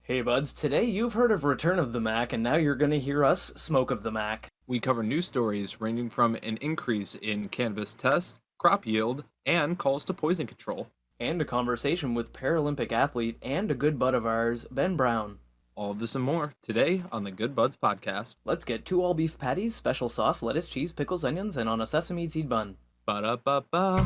Hey buds, today you've heard of Return of the Mac, and now you're gonna hear us smoke of the Mac. We cover news stories ranging from an increase in cannabis tests, crop yield, and calls to poison control. And a conversation with Paralympic athlete and a good bud of ours, Ben Brown. All of this and more today on the Good Buds podcast. Let's get 2 all-beef patties, special sauce, lettuce, cheese, pickles, onions, and on a sesame seed bun. Ba-da-ba-ba.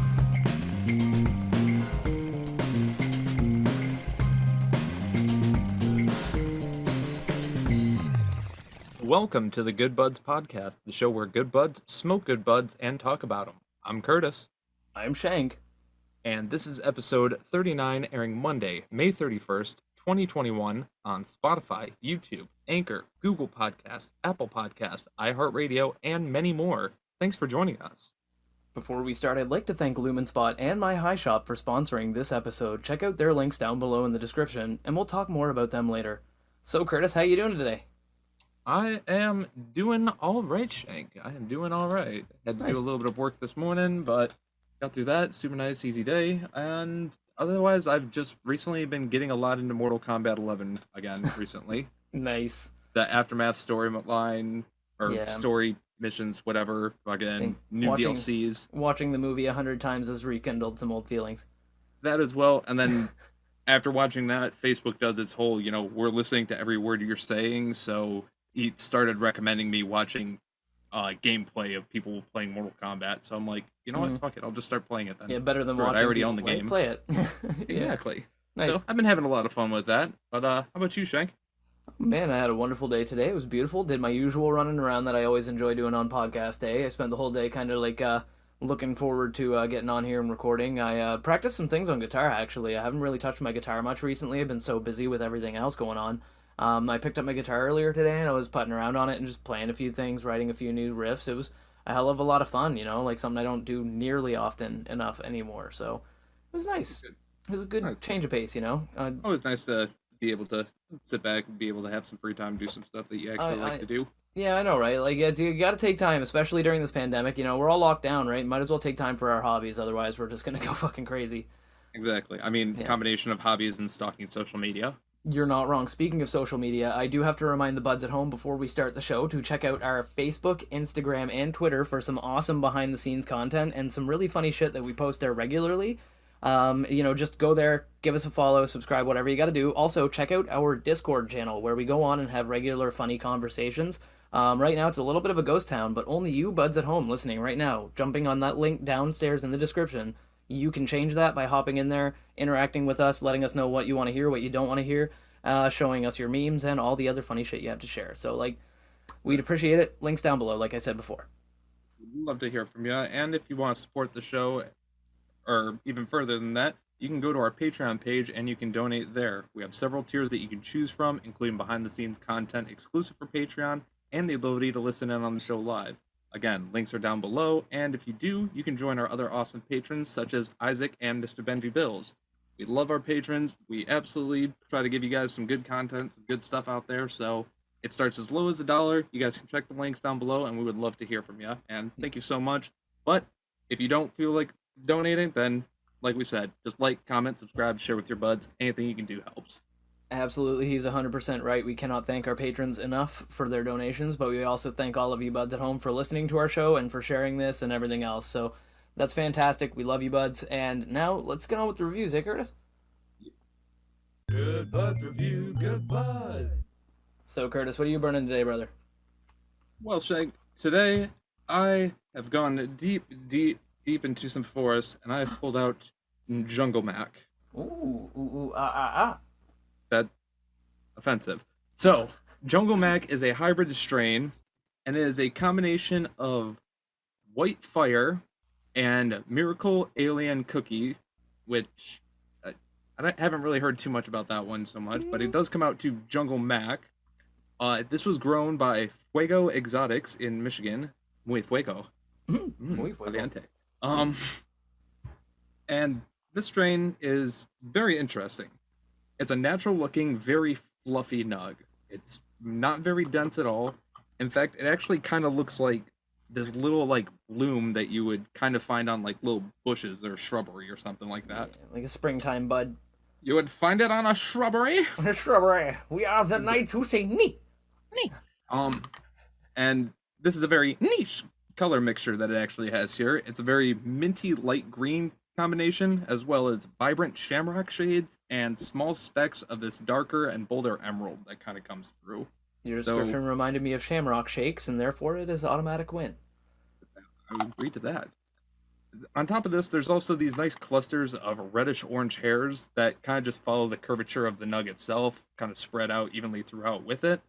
Welcome to the Good Buds podcast, the show where good buds smoke good buds and talk about them. I'm Curtis. I'm Shank. And this is episode 39, airing Monday, May 31st, 2021 on Spotify, YouTube, Anchor, Google Podcast, Apple Podcast, iHeartRadio, and many more. Thanks for joining us. Before we start, I'd like to thank Lumenspot and My High Shop for sponsoring this episode. Check out their links down below in the description, and we'll talk more about them later. So Curtis, how you doing today? I am doing all right, Shank. I am doing all right. Had to Nice. do a little bit of work this morning, but got through that. Super nice, easy day. And otherwise, I've just recently been getting a lot into Mortal Kombat 11 again recently. Nice. The Aftermath storyline, or Yeah. story missions, whatever, again, new watching- DLCs. Watching the movie 100 times has rekindled some old feelings. That as well. And then after watching that, Facebook does its whole, we're listening to every word you're saying, so he started recommending me watching gameplay of people playing Mortal Kombat. So I'm like, you know what? Fuck it. I'll just start playing it then. Yeah, better than Screw it, watching I already people own the game. play it. Yeah. Exactly. Nice. So I've been having a lot of fun with that. But how about you, Shank? Man, I had a wonderful day today. It was beautiful. Did my usual running around that I always enjoy doing on podcast day. I spent the whole day kind of like looking forward to getting on here and recording. I practiced some things on guitar, actually. I haven't really touched my guitar much recently. I've been so busy with everything else going on. I picked up my guitar earlier today, and I was putting around on it and just playing a few things, writing a few new riffs. It was a hell of a lot of fun, like something I don't do nearly often enough anymore. So it was nice. Good. It was a good Nice. change of pace. Always nice to be able to sit back and be able to have some free time, do some stuff that you actually like to do. Yeah, I know, right? Like, you got to take time, especially during this pandemic. We're all locked down, right? Might as well take time for our hobbies, otherwise we're just gonna go fucking crazy. Exactly. I mean, Yeah. combination of hobbies and stalking social media. You're not wrong. Speaking of social media, I do have to remind the buds at home before we start the show to check out our Facebook, Instagram, and Twitter for some awesome behind-the-scenes content and some really funny shit that we post there regularly. Just go there, give us a follow, subscribe, whatever you got to do. Also, check out our Discord channel where we go on and have regular funny conversations. Right now, it's a little bit of a ghost town, but only you buds at home listening right now, jumping on that link downstairs in the description. You can change that by hopping in there, interacting with us, letting us know what you want to hear, what you don't want to hear, showing us your memes, and all the other funny shit you have to share. So, we'd appreciate it. Links down below, like I said before. Love to hear from you. And if you want to support the show, or even further than that, you can go to our Patreon page and you can donate there. We have several tiers that you can choose from, including behind-the-scenes content exclusive for Patreon and the ability to listen in on the show live. Again, links are down below, and if you do, you can join our other awesome patrons such as Isaac and Mr. Benji Bills. We love our patrons. We absolutely try to give you guys some good content, some good stuff out there, so it starts as low as $1. You guys can check the links down below, and we would love to hear from you, and thank you so much. But if you don't feel like donating, then, like we said, just like, comment, subscribe, share with your buds. Anything you can do helps. Absolutely, he's 100% right. We cannot thank our patrons enough for their donations, but we also thank all of you buds at home for listening to our show and for sharing this and everything else. So that's fantastic. We love you buds. And now let's get on with the reviews, Curtis? Good Buds Review, Good Bud. So Curtis, what are you burning today, brother? Well, Shank, today I have gone deep into some forest, and I have pulled out Jungle Mac. Ooh. That offensive. So, Jungle Mac is a hybrid strain, and it is a combination of White Fire and Miracle Alien Cookie, which haven't really heard too much about that one so much, but it does come out to Jungle Mac. This was grown by Fuego Exotics in Michigan. Muy fuego. Muy fuego. Caliente. And this strain is very interesting. It's a natural-looking, very fluffy nug. It's not very dense at all. In fact, it actually kind of looks like this little, bloom that you would kind of find on, little bushes or shrubbery or something like that. Yeah, like a springtime bud. You would find it on a shrubbery. Shrubbery. We are the knights who say nee. Nee. And this is a very niche color mixture that it actually has here. It's a very minty light green combination, as well as vibrant shamrock shades and small specks of this darker and bolder emerald that kind of comes through. Your description reminded me of shamrock shakes, and therefore it is automatic win. I would agree to that. On top of this, there's also these nice clusters of reddish orange hairs that kind of just follow the curvature of the nug itself, kind of spread out evenly throughout with it.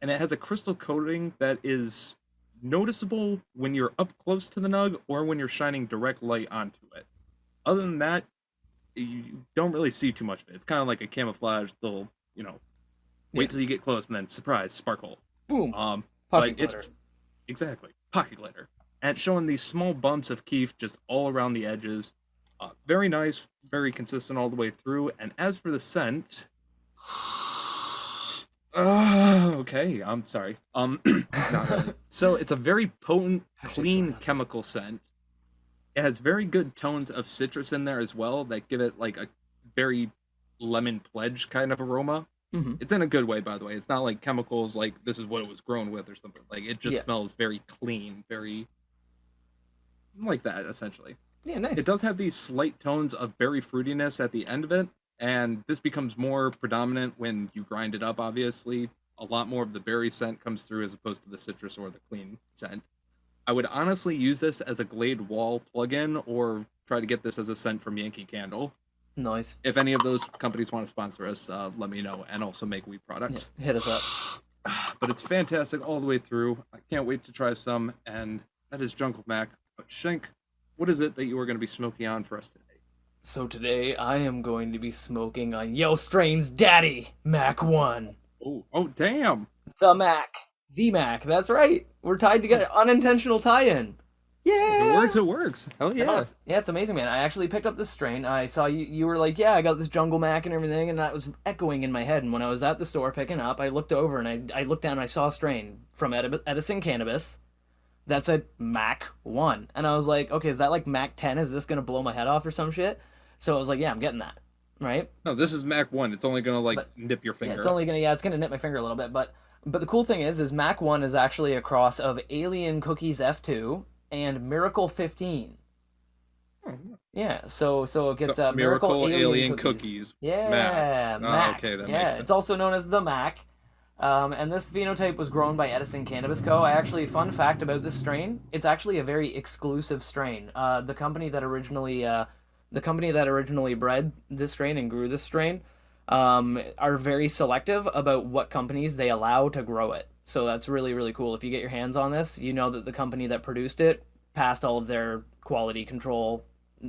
And it has a crystal coating that is noticeable when you're up close to the nug or when you're shining direct light onto it. Other than that, you don't really see too much of it. It's kind of like a camouflage little, wait till you get close and then surprise, sparkle. Boom. Pocket glitter. Exactly. Pocket glitter. And it's showing these small bumps of keef just all around the edges. Very nice, very consistent all the way through. And as for the scent, okay, I'm sorry. Not really. So it's a very potent, clean chemical scent. It has very good tones of citrus in there as well that give it like a very lemon pledge kind of aroma. Mm-hmm. It's in a good way, by the way. It's not like chemicals like this is what it was grown with or something. Like it just smells very clean, very like that, essentially. Yeah, nice. It does have these slight tones of berry fruitiness at the end of it, and this becomes more predominant when you grind it up, obviously. A lot more of the berry scent comes through as opposed to the citrus or the clean scent. I would honestly use this as a Glade wall plug-in or try to get this as a scent from Yankee Candle. Nice. If any of those companies want to sponsor us, let me know, and also make weed products. Yeah, hit us up. But it's fantastic all the way through. I can't wait to try some, and that is Jungle Mac. But Shank, what is it that you are going to be smoking on for us today? So today I am going to be smoking on Yo Strain's daddy, MAC-1. Oh, damn. The Mac, that's right. We're tied together, unintentional tie-in. Yeah. It works. Hell yeah. Yeah, it's amazing, man. I actually picked up this strain. I saw you were like, yeah, I got this Jungle Mac and everything, and that was echoing in my head. And when I was at the store picking up, I looked over and I looked down and I saw a strain from Edison Cannabis that said MAC-1. And I was like, okay, is that like MAC-10? Is this going to blow my head off or some shit? So I was like, yeah, I'm getting that, right? No, this is MAC-1. It's only going to nip your finger. Yeah, it's going to nip my finger a little bit. But the cool thing is MAC-1 is actually a cross of Alien Cookies F2 and Miracle 15. Oh. Yeah, so it gets Miracle Alien Cookies. Yeah, Mac. Okay, that makes sense. It's also known as the Mac. And this phenotype was grown by Edison Cannabis Co. Fun fact about this strain, it's actually a very exclusive strain. The company that originally bred this strain and grew this strain are very selective about what companies they allow to grow it. So that's really, really cool. If you get your hands on this, you know that the company that produced it passed all of their quality control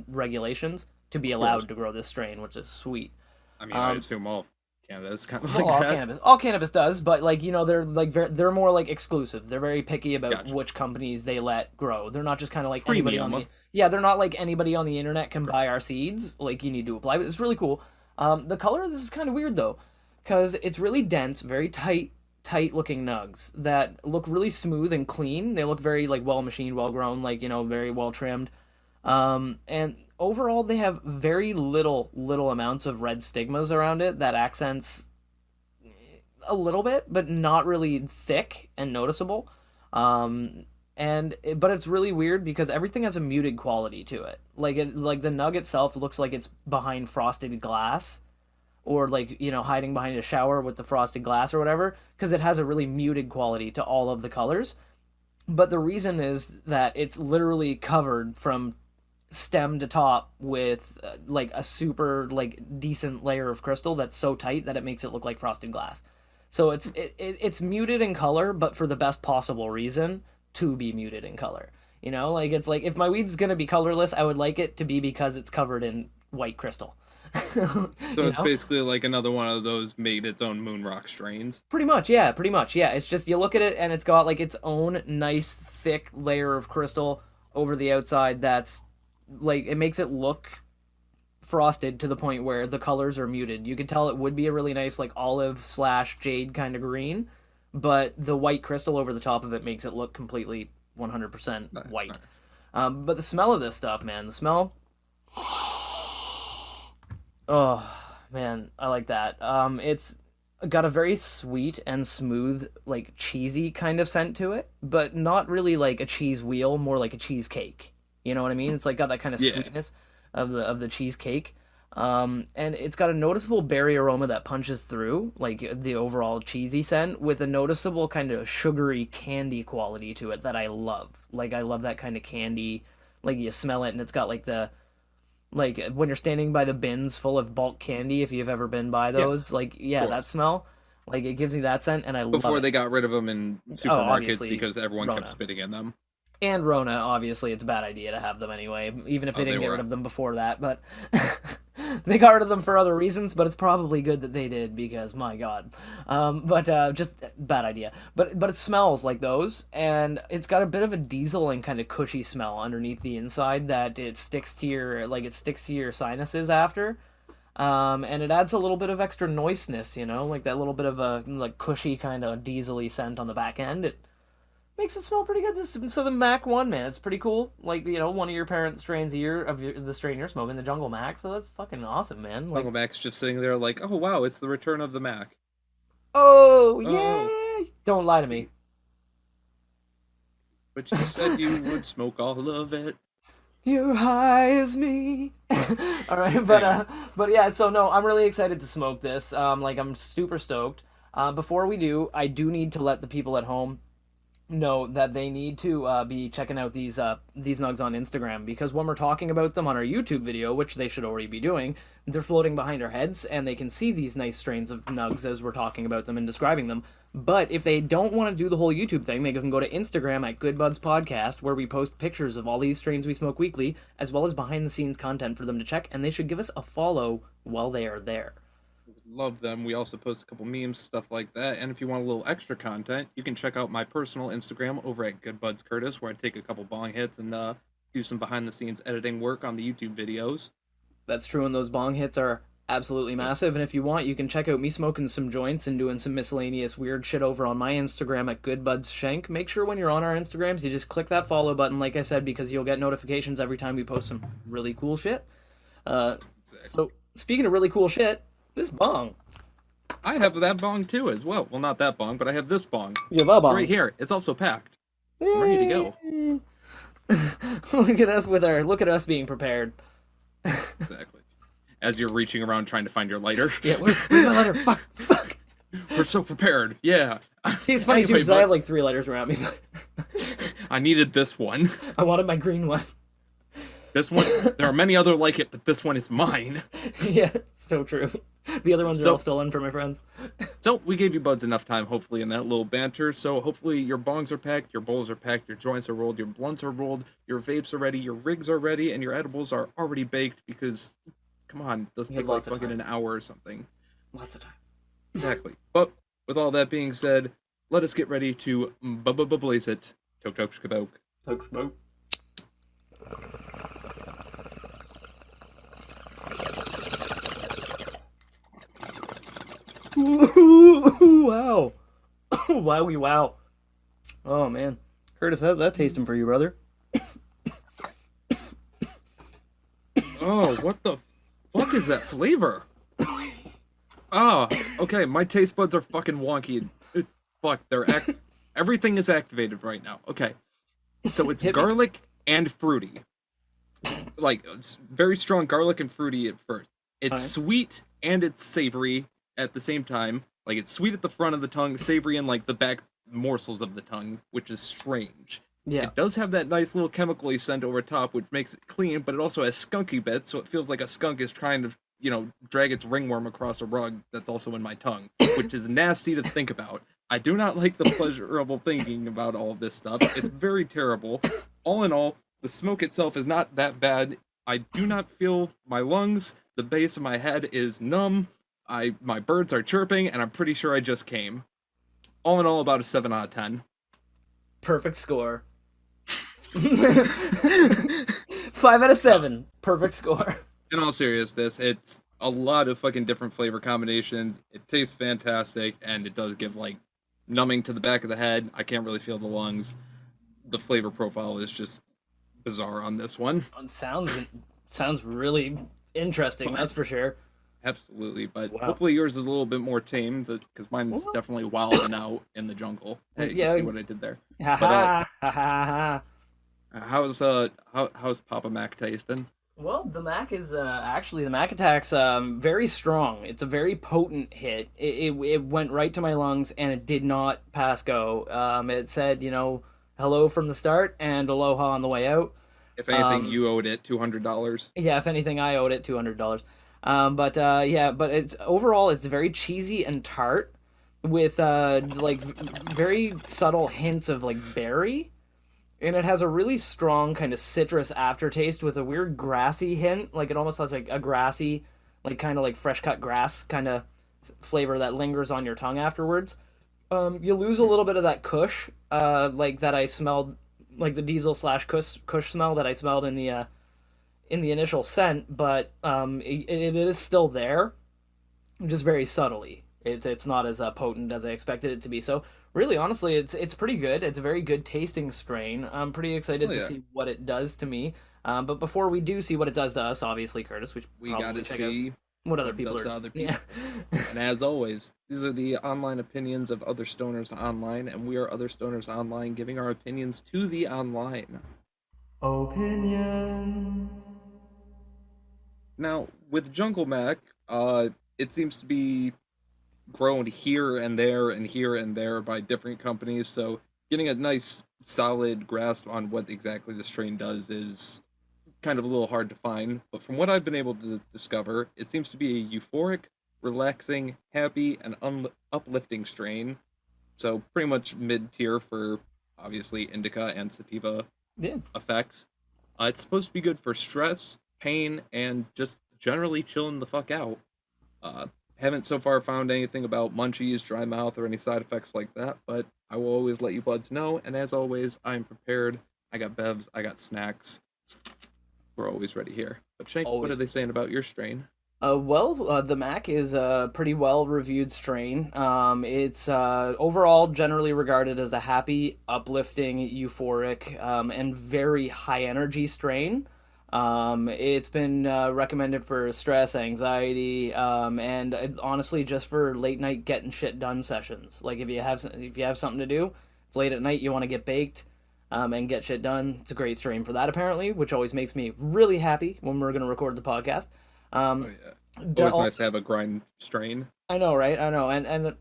regulations to be allowed to grow this strain, which is sweet. I mean, I assume all Canada is kind of like that. All cannabis does, but they're more exclusive. They're very picky about which companies they let grow. They're not just kind of like anybody on the they're not like anybody on the internet can buy our seeds. Like you need to apply, but it's really cool. The color of this is kind of weird though, because it's really dense, very tight looking nugs that look really smooth and clean. They look very well machined, well grown, very well trimmed. And overall they have very little amounts of red stigmas around it that accents a little bit, but not really thick and noticeable. But it's really weird because everything has a muted quality to it. Like the nug itself looks like it's behind frosted glass, or hiding behind a shower with the frosted glass or whatever, because it has a really muted quality to all of the colors. But the reason is that it's literally covered from stem to top with a super decent layer of crystal that's so tight that it makes it look like frosted glass. So it's muted in color, but for the best possible reason to be muted in color. It's like if my weed's gonna be colorless, I would like it to be because it's covered in white crystal. So it's basically like another one of those made its own moon rock strains. Pretty much, yeah. It's just you look at it and it's got its own nice thick layer of crystal over the outside that's it makes it look frosted to the point where the colors are muted. You could tell it would be a really nice olive/jade kind of green, but the white crystal over the top of it makes it look completely 100% white. Nice. But the smell of this stuff, man, the smell... Oh, Man, I like that. It's got a very sweet and smooth, like cheesy kind of scent to it, but not really like a cheese wheel, more like a cheesecake. You know what I mean? It's like got that kind of Yeah. sweetness of the cheesecake. And it's got a noticeable berry aroma that punches through, like the overall cheesy scent, with a noticeable kind of sugary candy quality to it that I love. Like I love that kind of candy. Like you smell it, and it's got like the like when you're standing by the bins full of bulk candy, if you've ever been by Yeah, of those, like yeah, that course. smell, like it gives me that scent, and I love Before it. they got rid of them in Oh, supermarkets obviously, because everyone kept Rona spitting in them. and Rona. Obviously, it's a bad idea to have them anyway, even if they Oh, they didn't get rid were. of them before that. But they got rid of them for other reasons. But it's probably good that they did because my God, but just bad idea. But it smells like those, and it's got a bit of a dieseling kind of cushy smell underneath the inside that it sticks to your it sticks to your sinuses after. And it adds a little bit of extra noisiness, you know, like that little bit of a like cushy kind of diesely scent on the back end. It makes it smell pretty good. So the MAC-1, man, it's pretty cool. Like you know, one of your parents' strains a year of the strain you're smoking, the Jungle Mac. So that's fucking awesome, man. Like, Uncle Mac's just sitting there like, oh wow, it's the return of the Mac. oh Oh, yeah, don't lie to me. see, but you said you would smoke all of it. You're high as me. All right, Anyway, but yeah. So no, I'm really excited to smoke this. Like I'm super stoked. Before we do, I do need to let the people at home know that they need to be checking out these nugs on Instagram because when we're talking about them on our YouTube video, which they should already be doing, they're floating behind our heads and they can see these nice strains of nugs as we're talking about them and describing them. But if they don't want to do the whole YouTube thing, they can go to Instagram at Good Buds Podcast where we post pictures of all these strains we smoke weekly, as well as behind the scenes content for them to check, and they should give us a follow while they are there. love them. We also post a couple memes, stuff like that. And if you want a little extra content, you can check out my personal Instagram over at Good Buds Curtis, where I take a couple bong hits and do some behind the scenes editing work on the YouTube videos. That's true, and those bong hits are absolutely massive. And if you want, you can check out me smoking some joints and doing some miscellaneous weird shit over on my Instagram at GoodBudsShank. Make sure when you're on our Instagrams, you just click that follow button, like I said, because you'll get notifications every time we post some really cool shit. Uh, Exactly. so speaking of really cool shit, this bong, I have that bong too as well. Well, not that bong, but I have this bong. you have a It's right bong. here. It's also packed. I'm ready to go. Yay. Look at us being prepared. Exactly. As you're reaching around trying to find your lighter. Yeah, where's my letter? Fuck. We're so prepared. Yeah. See, it's funny too Anyway, because I have but like 3 letters around me. I needed this one. I wanted my green one. This one, there are many other like it, but this one is mine. Yeah, so true. The other ones are all So, stolen from my friends. so we gave you buds enough time, hopefully, in that little banter. So hopefully your bongs are packed, your bowls are packed, your joints are rolled, your blunts are rolled, your vapes are ready, your rigs are ready, and your edibles are already baked because, come on, those You have take like lots of fucking time. an hour or something. Lots of time. Exactly. But with all that being said, let us get ready to blaze it. Tok tok shkaboke. Toke smoke. Ooh, wow. Wowie wow. Oh man. Curtis, how's that tasting for you, brother? Oh, what the fuck is that flavor? Oh, okay. My taste buds are fucking wonky. Fuck, everything is activated right now. Okay, so it's Hit me. garlic and fruity. Like it's very strong garlic and fruity at first. It's Alright. sweet and it's savory at the same time. Like it's sweet at the front of the tongue, savory in like the back morsels of the tongue, which is strange. Yeah. It does have that nice little chemically scent over top, which makes it clean, but it also has skunky bits, so it feels like a skunk is trying to, drag its ringworm across a rug that's also in my tongue, which is nasty to think about. I do not like the pleasurable thinking about all of this stuff. It's very terrible. All in all, the smoke itself is not that bad. I do not feel my lungs. The base of my head is numb. My birds are chirping, and I'm pretty sure I just came. All in all, about a 7 out of 10. Perfect score. 5 out of 7. Perfect score. In all seriousness, it's a lot of fucking different flavor combinations. It tastes fantastic, and it does give like numbing to the back of the head. I can't really feel the lungs. The flavor profile is just bizarre on this one. Sounds really interesting, But that's for sure. Absolutely, but Wow. hopefully yours is a little bit more tame because mine's Well, definitely wilding out in the jungle. Hey, you yeah. see what I did there? Ha But ha ha ha ha. how's Papa Mac tasting? Well, the Mac is actually the Mac attack's very strong. It's a very potent hit. It went right to my lungs and it did not pass go. It said, hello from the start and aloha on the way out. If anything, Um, you owed it $200. yeah, if anything, I owed it $200. But yeah, but it's overall it's very cheesy and tart with like very subtle hints of like berry, and it has a really strong kind of citrus aftertaste with a weird grassy hint. Like it almost has like a grassy, like kind of like fresh cut grass kind of flavor that lingers on your tongue afterwards. You lose a little bit of that Kush, like that I smelled, like the diesel slash Kush smell that I smelled in the initial scent, but it is still there, just very subtly. It's not as potent as I expected it to be. So really, honestly, it's pretty good. It's a very good tasting strain. I'm pretty excited Oh to yeah, see what it does to me. But before we do see what it does to us, obviously, Curtis, we should we probably gotta check out see what other what it people does are. to other Yeah. people. And as always, these are the online opinions of other stoners online, and we are other stoners online giving our opinions to the online. Opinions. Now, with Jungle Mac, it seems to be grown here and there and here and there by different companies, so getting a nice solid grasp on what exactly the strain does is kind of a little hard to find. But from what I've been able to discover, it seems to be a euphoric, relaxing, happy, and uplifting strain. So pretty much mid tier for obviously indica and sativa Yeah. effects. It's supposed to be good for stress, pain, and just generally chilling the fuck out. Uh, haven't so far found anything about munchies, dry mouth, or any side effects like that, but I will always let you buds know. And as always, I'm prepared. I got bevs, I got snacks. We're always ready here. But Shank, what are Always. they saying about your strain? The Mac is a pretty well reviewed strain. It's overall generally regarded as a happy, uplifting, euphoric, and very high energy strain. It's been recommended for stress, anxiety, and honestly, just for late night getting shit done sessions. Like if you have something to do, it's late at night, you want to get baked. And get shit done. It's a great strain for that, apparently, which always makes me really happy when we're going to record the podcast. Oh Um, yeah. Always nice also, to have a grind strain. I know, right? I know, and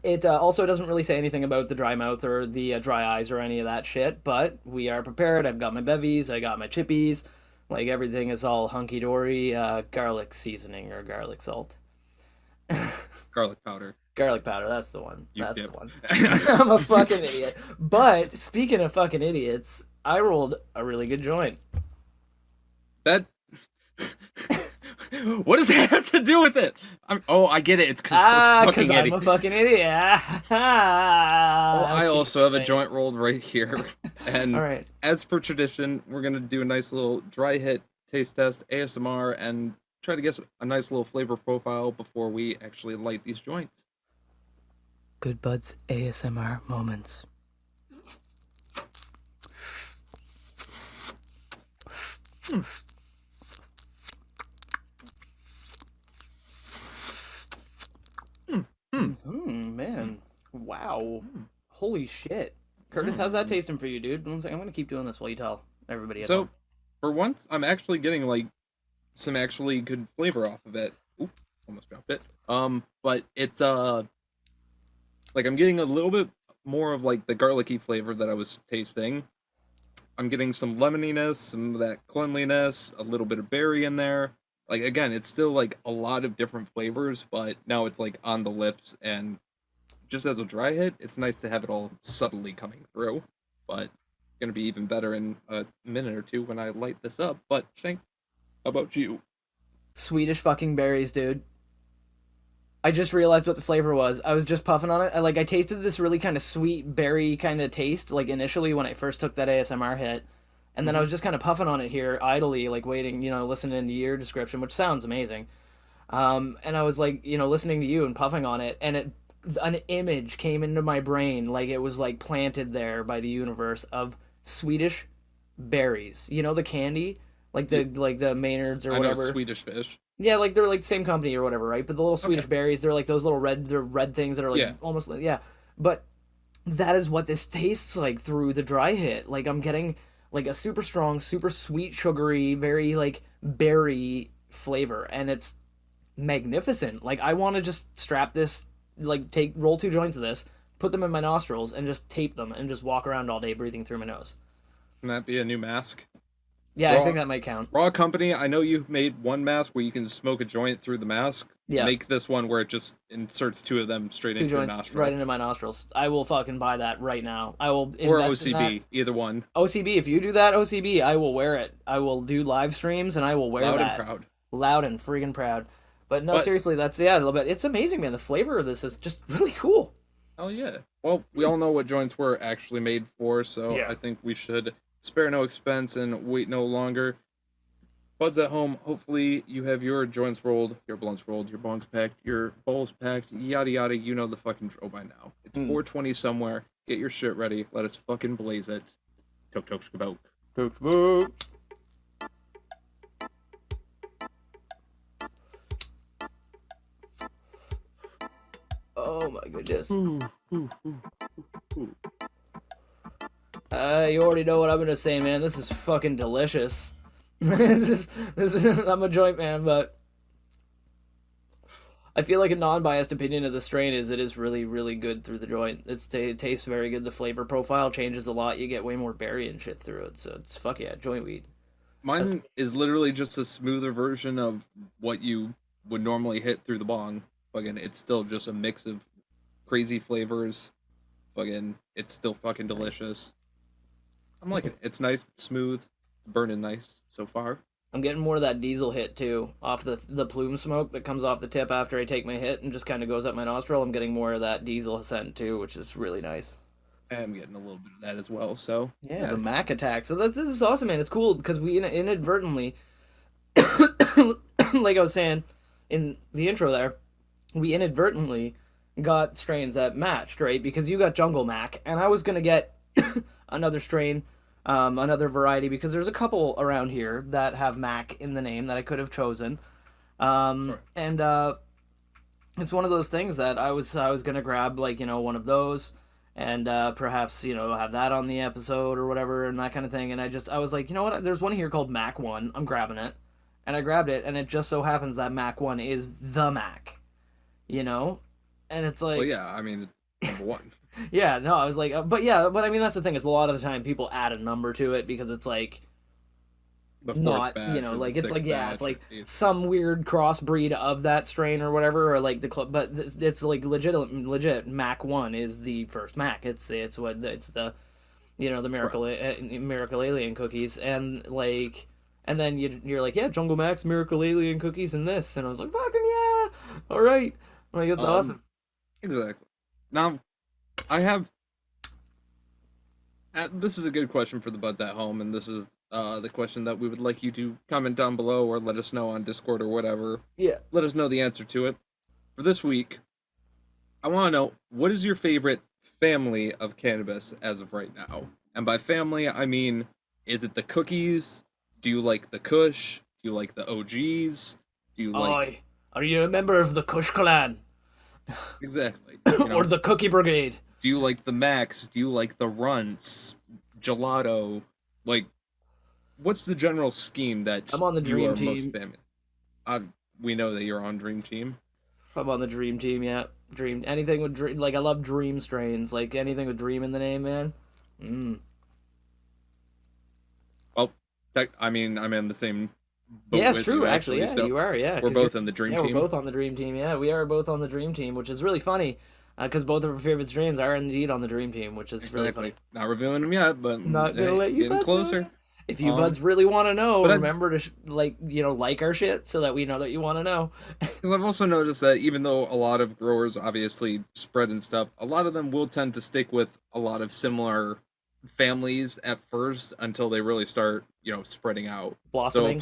it also doesn't really say anything about the dry mouth or the dry eyes or any of that shit. But we are prepared. I've got my bevies. I got my chippies. Like everything is all hunky dory. Garlic seasoning or garlic salt. Garlic powder. Garlic powder. That's the one. You That's the dip. one. I'm a fucking idiot. But speaking of fucking idiots, I rolled a really good joint. That. What does that have to do with it? I get it. It's because we're Because fucking I'm idiots. a fucking idiot. Well, I also have a Thing. joint rolled right here. And All right. as per tradition, we're going to do a nice little dry hit taste test, ASMR, and try to get a nice little flavor profile before we actually light these joints. Good Buds ASMR moments. Man. Wow. Holy shit. Curtis, how's that tasting for you, dude? One second, I'm gonna keep doing this while you tell everybody at So, home. for once, I'm actually getting like some actually good flavor off of it. Oop, almost dropped it. But it's like I'm getting a little bit more of like the garlicky flavor that I was tasting. I'm getting some lemoniness, some of that cleanliness, a little bit of berry in there. Like again, it's still like a lot of different flavors, but now it's like on the lips and just as a dry hit, it's nice to have it all subtly coming through. But gonna be even better in a minute or two when I light this up. But Shank, how about you? Swedish fucking berries, dude. I just realized what the flavor was. I was just puffing on it. I tasted this really kind of sweet berry kind of taste, like initially when I first took that ASMR hit. And then I was just kind of puffing on it here idly, like waiting, listening to your description, which sounds amazing. And I was like, listening to you and puffing on it, and an image came into my brain, like it was like planted there by the universe of Swedish berries. You know the candy, like the Maynards or I know whatever. Swedish fish. Yeah, like they're like the same company or whatever, right? But the little Swedish Okay. berries, they're like those little they're red things that are like Yeah. almost like, yeah. But that is what this tastes like through the dry hit. Like I'm getting like a super strong, super sweet, sugary, very like berry flavor, and it's magnificent. Like I want to just strap this, like take roll 2 joints of this, put them in my nostrils, and just tape them, and just walk around all day breathing through my nose. Can that be a new mask? Yeah, I Raw think that might count. Raw Company, I know you made one mask where you can smoke a joint through the mask. Yeah, Make this one where it just inserts two of them straight two into your joints right nostril. into my nostrils. I will fucking buy that right now. I will Or invest in that. OCB, either one. OCB, if you do that, OCB, I will wear it. I will do live streams and I will wear Loud and that. proud. Loud and friggin' proud. But no, But seriously, that's yeah, a little bit. It's amazing, man. The flavor of this is just really cool. oh yeah. Well, we all know what joints were actually made for, so Yeah. I think we should spare no expense and wait no longer. Buds at home, hopefully you have your joints rolled, your blunts rolled, your bongs packed, your bowls packed, yada yada. You know the fucking drill by now. It's 4:20 somewhere. Get your shit ready. Let us fucking blaze it. Tok tok skaboke. Oh my goodness. Ooh, ooh, ooh, ooh. You already know what I'm gonna say, man. This is fucking delicious. This is, I'm a joint man, but I feel like a non-biased opinion of the strain is it is really, really good through the joint. It tastes very good. The flavor profile changes a lot. You get way more berry and shit through it. So it's fuck yeah, joint weed. Mine is literally just a smoother version of what you would normally hit through the bong. Fucking, it's still just a mix of crazy flavors. Fucking, it's still fucking delicious. I'm liking it. It's nice, it's smooth, burning nice so far. I'm getting more of that diesel hit too, off the plume smoke that comes off the tip after I take my hit and just kind of goes up my nostril. I'm getting more of that diesel scent too, which is really nice. I'm getting a little bit of that as well. So Yeah, the Mac attack. So this is awesome, man. It's cool because we inadvertently, like I was saying in the intro there, we inadvertently got strains that matched, right? Because you got Jungle Mac, and I was gonna get another strain, another variety, because there's a couple around here that have Mac in the name that I could have chosen, sure. and it's one of those things that I was gonna grab, like, one of those, and perhaps have that on the episode or whatever and that kind of thing. And I was like, you know what? There's one here called MAC-1. I'm grabbing it, and I grabbed it, and it just so happens that MAC-1 is the Mac, you know, and it's Well, like, yeah, I mean, it's number one. yeah, no, I was like, but yeah, but I mean that's the thing is a lot of the time people add a number to it because it's like The fourth not batch or the like it's like sixth yeah it's batch or like the eighth. some weird crossbreed of that strain or whatever or like the club but it's like legit Mac 1 is the first Mac. It's what it's the the Correct. miracle alien cookies and like and then you're like, yeah, Jungle Max miracle alien cookies and this, and I was like, fucking yeah, all right, like it's Um, awesome. exactly. Now, I have. This is a good question for the buds at home, and this is the question that we would like you to comment down below or let us know on Discord or whatever. Yeah. Let us know the answer to it. For this week, I want to know what is your favorite family of cannabis as of right now? And by family, I mean, is it the cookies? Do you like the Kush? Do you like the OGs? Do you Oh, like are you a member of the Kush Clan exactly? You or know, the Cookie Brigade? do you like the Max? Do you like the Runts? Gelato? Like, what's the general scheme that I'm on the you Dream are most Team. family? Uh, we know that you're on Dream Team. I'm on the Dream Team. Yeah, Dream. Anything with Dream. Like I love Dream strains. Like anything with Dream in the name, man. Mm. Well, I mean, I'm in the same boat Yeah, it's with true. you Actually, actually. yeah, So you are. Yeah, we're because you're. both in the Dream Yeah, we're Team. both on the Dream Team. Yeah, we are both on the Dream Team, which is really funny. Because both of our favorite strains are indeed on the Dream Team, which is really funny. Exactly. Not revealing them yet, but Not gonna hey, let you getting buds know closer. yet. If you Um, buds really want to know, but remember to like our shit so that we know that you want to know. because I've also noticed that even though a lot of growers obviously spread and stuff, a lot of them will tend to stick with a lot of similar families at first until they really start, spreading out. So Blossoming.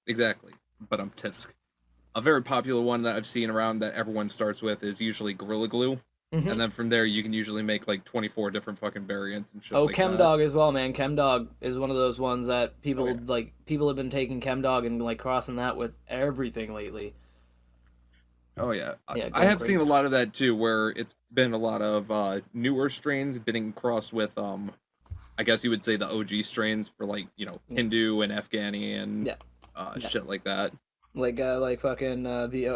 exactly. But I'm tisk. A very popular one that I've seen around that everyone starts with is usually Gorilla Glue. and Hmm. then from there you can usually make like 24 different fucking variants and shit Oh, like that. Chemdog as well, man. Chemdog is one of those ones that Oh yeah. people have been taking Chemdog and like crossing that with everything lately. Oh yeah, Yeah, I going have seen a crazy. lot of that too, where it's been a lot of newer strains being crossed with I guess you would say the OG strains for like Yeah, Hindu and Afghani and yeah, yeah. shit like that. Like fucking the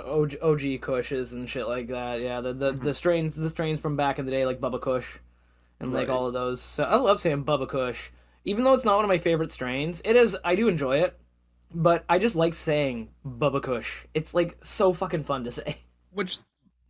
OG Kushes and shit like that. Yeah, Hmm. the strains from back in the day like Bubba Kush and like Right. all of those. So I love saying Bubba Kush, even though it's not one of my favorite strains. It is. I do enjoy it, but I just like saying Bubba Kush. It's like so fucking fun to say. Which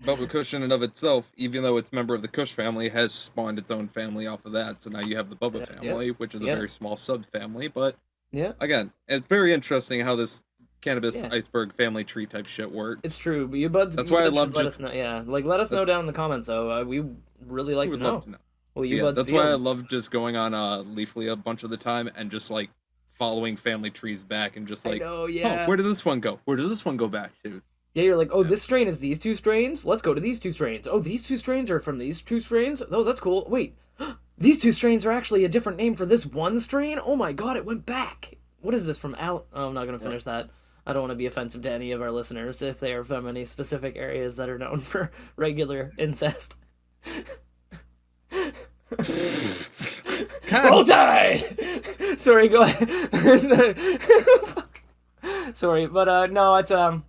Bubba Kush in and of itself, even though it's a member of the Kush family, has spawned its own family off of that. So now you have the Bubba Yeah, yeah, family, which is a yeah, very small sub-family. But yeah, again, it's very interesting how this cannabis yeah. iceberg family tree type shit It's works. true, but That's you why I buds love should let us just know. Yeah, like let us that know down in the comments though. We really we like to would love know to know. what But you yeah, buds that's why I feel. love just going on Leafly a bunch of the time and just like following family trees back and just I like, know, oh, yeah. where does this one go? Where does this one go back to? Yeah, you're like, oh, Yeah. this strain is these two strains. Let's go to these two strains. Oh, these two strains are from these two strains. Oh, that's cool. Wait, these two strains are actually a different name for this one strain. Oh my god, it went back. What is this from Al? Oh, I'm not gonna Right. finish that. I don't want to be offensive to any of our listeners if they are from any specific areas that are known for regular incest. Roll God, Tide! Sorry, go ahead. Fuck. Sorry, but no, it's oh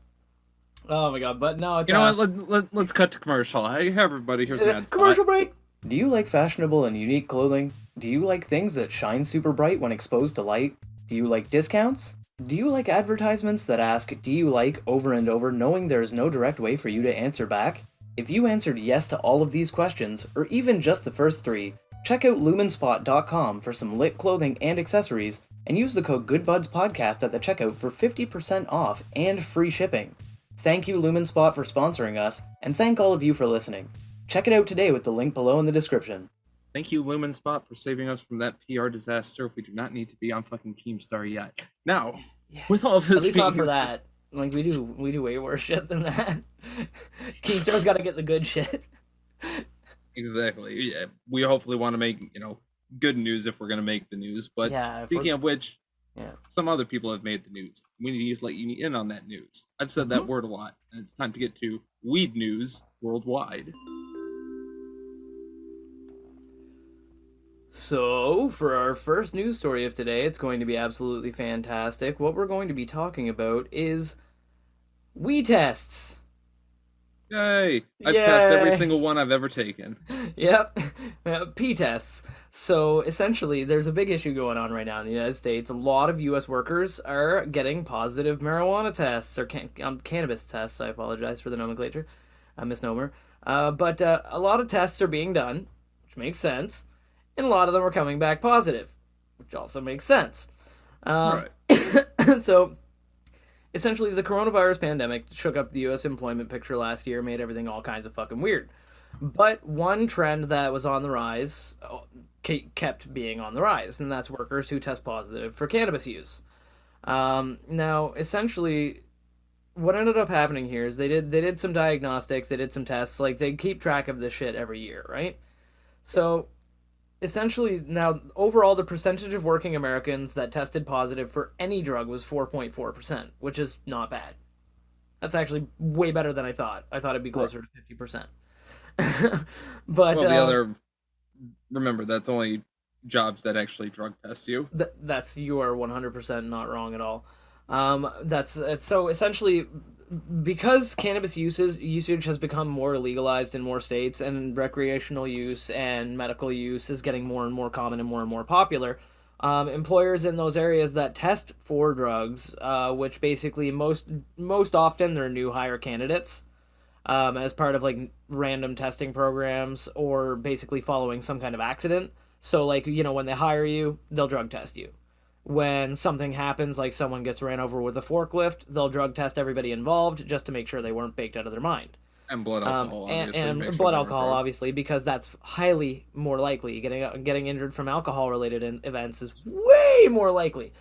my god, but no, it's you know what? Let's cut to commercial. Hey everybody, here's Mad Spot. commercial break. Do you like fashionable and unique clothing? Do you like things that shine super bright when exposed to light? Do you like discounts? Do you like advertisements that ask, do you like, over and over, knowing there is no direct way for you to answer back? If you answered yes to all of these questions, or even just the first three, check out lumenspot.com for some lit clothing and accessories, and use the code GoodBudsPodcast at the checkout for 50% off and free shipping. Thank you, Lumenspot, for sponsoring us, and thank all of you for listening. Check it out today with the link below in the description. Thank you, Lumen Spot, for saving us from that PR disaster. We do not need to be on fucking Keemstar yet. Now, Yeah. with all At this least not being for said, that. Like we do way worse shit than that. Keemstar's got to get the good shit. exactly, yeah, we hopefully want to make good news if we're gonna make the news. But Yeah, if we're speaking of which, yeah. some other people have made the news. We need to let you in on that news. I've said that word a lot, and it's time to get to weed news worldwide. So, for our first news story of today, it's going to be absolutely fantastic. What we're going to be talking about is weed tests. Yay! I've passed every Yay! single one I've ever taken. Yep, P tests. So essentially, there's a big issue going on right now in the United States. A lot of U.S. workers are getting positive marijuana tests or cannabis tests. I apologize for the nomenclature, misnomer. But a lot of tests are being done, which makes sense, and a lot of them are coming back positive, which also makes sense. Um, Right. so essentially, the coronavirus pandemic shook up the U.S. employment picture last year, made everything all kinds of fucking weird. But one trend that was on the rise kept being on the rise, and that's workers who test positive for cannabis use. Now, essentially, what ended up happening here is they did some diagnostics, they did some tests, like they keep track of this shit every year, right? So essentially, now overall, the percentage of working Americans that tested positive for any drug was 4.4%, which is not bad. That's actually way better than I thought. I thought it'd be Right. closer to 50%. But Well, the other remember that's only jobs that actually drug test you. that's you are 100% not wrong at all. That's so essentially because cannabis usage has become more legalized in more states, and recreational use and medical use is getting more and more common and more popular. Employers in those areas that test for drugs, which basically most often they're new hire candidates, as part of like random testing programs or basically following some kind of accident. So, like, when they hire you, they'll drug test you. When something happens, like someone gets ran over with a forklift, they'll drug test everybody involved just to make sure they weren't baked out of their mind. And blood alcohol, obviously, to make And sure blood they weren't alcohol, drunk. obviously, because that's highly more likely. Getting injured from alcohol related events is way more likely.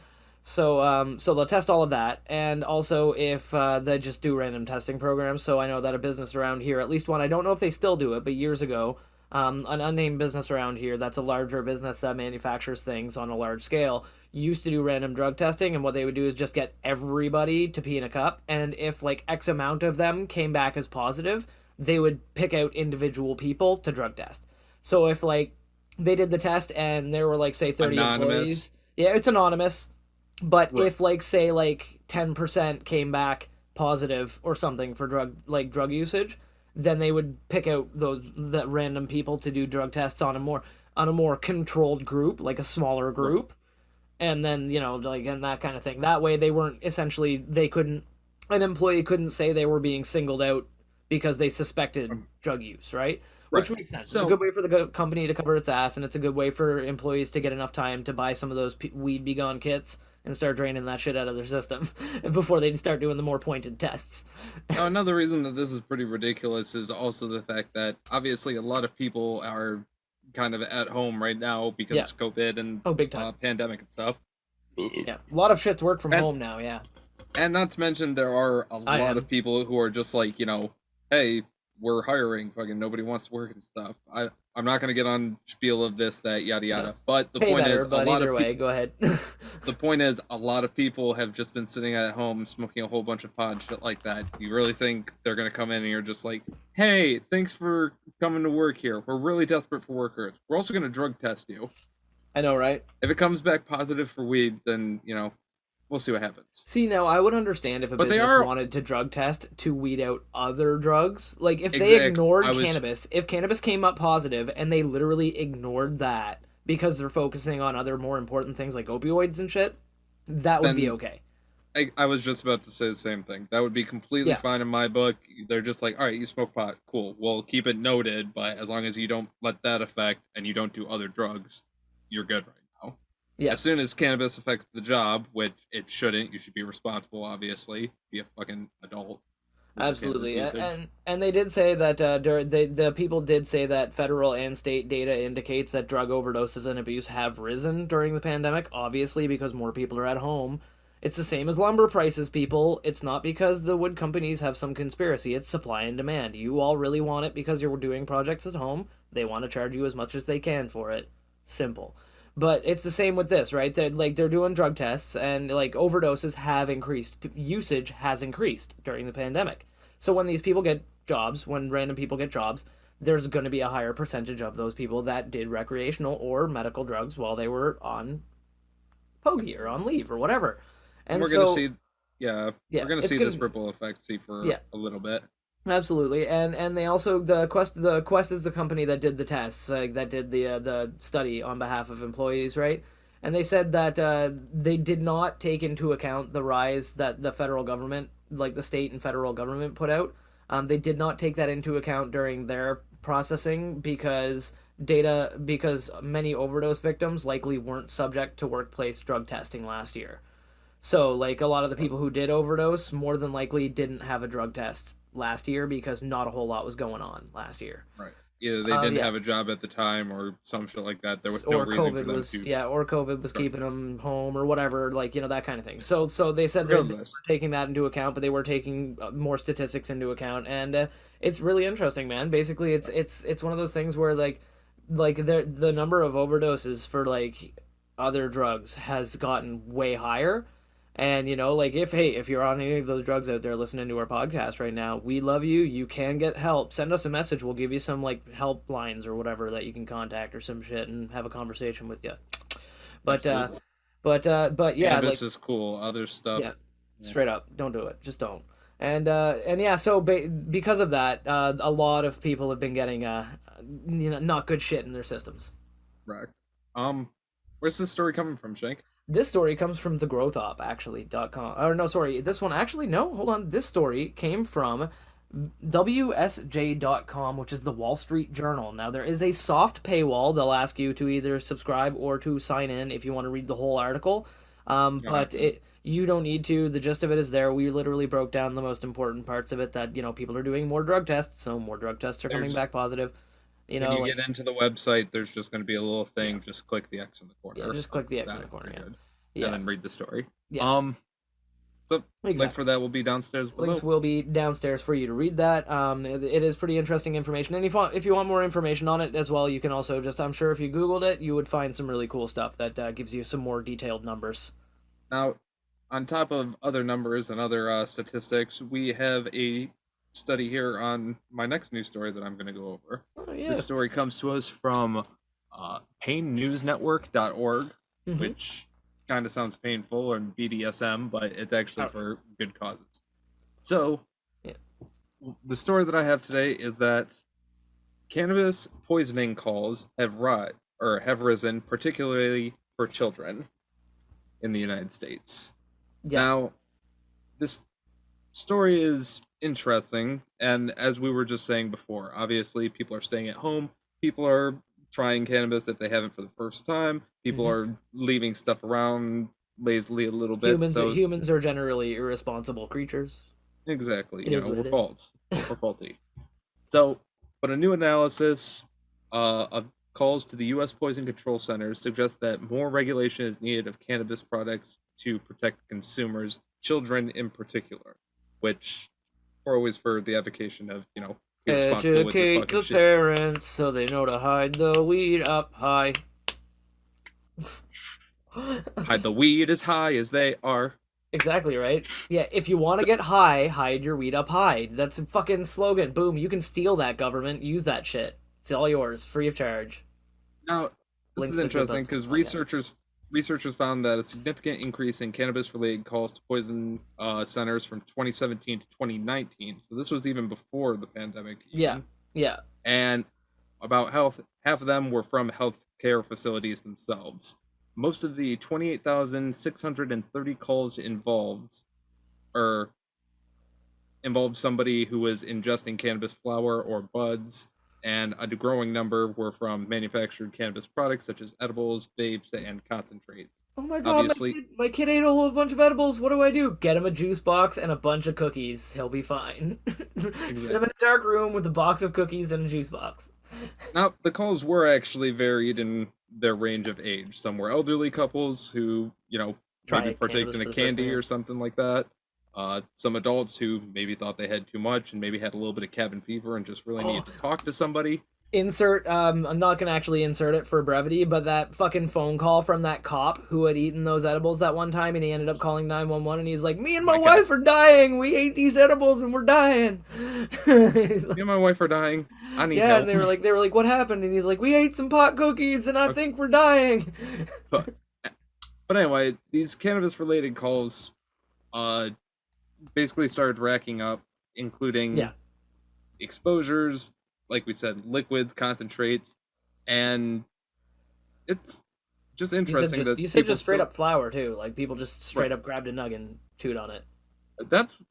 So they'll test all of that, and also if they just do random testing programs. So I know that a business around here, at least one, I don't know if they still do it, but years ago, an unnamed business around here that's a larger business that manufactures things on a large scale used to do random drug testing, and what they would do is just get everybody to pee in a cup, and if like X amount of them came back as positive, they would pick out individual people to drug test. So if like they did the test and there were like say 30 Anonymous. employees, yeah, it's anonymous, but Right. if like say like 10% came back positive or something for drug usage, then they would pick out those that random people to do drug tests on a more controlled group, like a smaller Right. group, and then like and that kind of thing. That way they weren't essentially they couldn't an employee couldn't say they were being singled out because they suspected Um, drug use, right? right. Which makes sense. It's a So good way for the company to cover its ass, and it's a good way for employees to get enough time to buy some of those weed be gone kits and start draining that shit out of their system before they start doing the more pointed tests. another reason that this is pretty ridiculous is also the fact that obviously a lot of people are kind of at home right now because Yeah. of COVID and Oh, big time. pandemic and stuff. Yeah. A lot of shit's work from And home now. Yeah. and not to mention there are a I lot am. of people who are just like, hey, we're hiring, fucking nobody wants to work and stuff. I'm not gonna get on spiel of this, that, yada No. yada. But the Pay point better, is but either way, go ahead. the point is a lot of people have just been sitting at home smoking a whole bunch of pot, shit like that. You really think they're gonna come in and you're just like, hey, thanks for coming to work here. We're really desperate for workers. We're also gonna drug test you. I know, right? If it comes back positive for weed, then we'll see what happens. See, now I would understand if a But they business are wanted to drug test to weed out other drugs. Like if they exact. ignored I was cannabis, if cannabis came up positive and they literally ignored that because they're focusing on other more important things like opioids and shit, that would be then okay. I was just about to say the same thing. That would be completely Yeah. fine in my book. They're just like, all right, you smoke pot, cool. We'll keep it noted, but as long as you don't let that affect and you don't do other drugs, you're good right now. Yeah. As soon as cannabis affects the job, which it shouldn't, you should be responsible, obviously. Be a fucking adult with your cannabis Absolutely, usage. and they did say that the people did say that federal and state data indicates that drug overdoses and abuse have risen during the pandemic. Obviously, because more people are at home. It's the same as lumber prices, people. It's not because the wood companies have some conspiracy. It's supply and demand. You all really want it because you're doing projects at home. They want to charge you as much as they can for it. Simple. But it's the same with this, right? They're doing drug tests, and like overdoses have increased. Usage has increased during the pandemic. So when these people get jobs, when random people get jobs, there's going to be a higher percentage of those people that did recreational or medical drugs while they were on pogey or on leave or whatever. And And we're gonna so see yeah, yeah, we're gonna it's see this gonna ripple effect see for yeah, a little bit. absolutely. And they also the Quest is the company that did the tests, like that did the study on behalf of employees, right? And they said that they did not take into account the rise that the federal government, like the state and federal government, put out. They did not take that into account during their processing because many overdose victims likely weren't subject to workplace drug testing last year. So, like, a lot of the people who did overdose more than likely didn't have a drug test last year because not a whole lot was going on last year. Right. Either they didn't Yeah. have a job at the time or some shit like that. There was no Or reason for COVID them was to or COVID was drug keeping them home or whatever, like that kind of thing. So they said they were regardless. taking that into account, but they were taking more statistics into account, and it's really interesting, man. Basically, it's one of those things where like the number of overdoses for like other drugs has gotten way higher. And like if you're on any of those drugs out there listening to our podcast right now, we love you. You can get help. Send us a message. We'll give you some like helplines or whatever that you can contact or some shit and have a conversation with you. But Absolutely. but yeah, like Cannabis is cool. Other stuff, yeah, yeah. straight up, don't do it. Just don't. And yeah, so because of that, a lot of people have been getting not good shit in their systems. Correct. Where's this story coming from, Shank? This story comes from thegrowthop actually.com. Or no, sorry, this one actually no, hold on. This story came from WSJ.com, which is the Wall Street Journal. Now there is a soft paywall. They'll ask you to either subscribe or to sign in if you want to read the whole article. You don't have But to. you don't need to. The gist of it is there. We literally broke down the most important parts of it that, people are doing more drug tests, so more drug tests are coming There's back positive. when you Like get into the website, there's just going to be a little yeah. thing. Just click the X in the Yeah, corner. just click the X in the That corner, you're yeah. good. Yeah. and then read the story. Yeah. So Exactly. links for that will be downstairs below. Links will be downstairs for you to read that. It is pretty interesting information, and if you want more information on it as well, you can also just, I'm sure if you Googled it, you would find some really cool stuff that gives you some more detailed numbers. Now, on top of other numbers and other statistics, we have a study here on my next news story that I'm going to go over. Oh, yeah. This story comes to us from painnewsnetwork.org, which kind of sounds painful and BDSM, but it's actually for good causes. So, the story that I have today is that cannabis poisoning calls have risen, particularly for children in the United States. Yeah. Now, this story is interesting, and as we were just saying before, obviously people are staying at home, people are trying cannabis if they haven't for the first time, people are leaving stuff around lazily a little bit. Humans are generally irresponsible creatures. Exactly, we're faulty. So, but a new analysis of calls to the U.S. Poison Control Center suggests that more regulation is needed of cannabis products to protect consumers, children in particular, which are always for the advocation of, be responsible with your fucking shit. Parents so they know to hide the weed up high. Hide the weed as high as they are. Exactly, right? Yeah, if you want to get high, hide your weed up high. That's a fucking slogan. Boom, you can steal that, government. Use that shit. It's all yours, free of charge. Now, this is interesting because researchers found that a significant increase in cannabis-related calls to poison centers from 2017 to 2019. So this was even before the pandemic. Yeah. And about half of them were from healthcare facilities themselves. Most of the 28,630 calls involved somebody who was ingesting cannabis flower or buds, and a growing number were from manufactured cannabis products such as edibles, vapes, and concentrates. Oh my god, my kid ate a whole bunch of edibles. What do I do? Get him a juice box and a bunch of cookies. He'll be fine. Exactly. Sit him in a dark room with a box of cookies and a juice box. Now, the calls were actually varied in their range of age. Some were elderly couples who, maybe partaked in a candy or something like that. Some adults who maybe thought they had too much and maybe had a little bit of cabin fever and just really needed to talk to somebody. I'm not gonna actually insert it for brevity, but that fucking phone call from that cop who had eaten those edibles that one time, and he ended up calling 911, and he's like, me and my wife are dying, we ate these edibles and we're dying. Me and my wife are dying, I need help. And they were like, what happened? And he's like, we ate some pot cookies and I think we're dying. But anyway, these cannabis related calls basically started racking up, including exposures, like we said, liquids, concentrates, and it's just interesting you said just straight up flour too, like people just straight up grabbed a nug and chewed on it.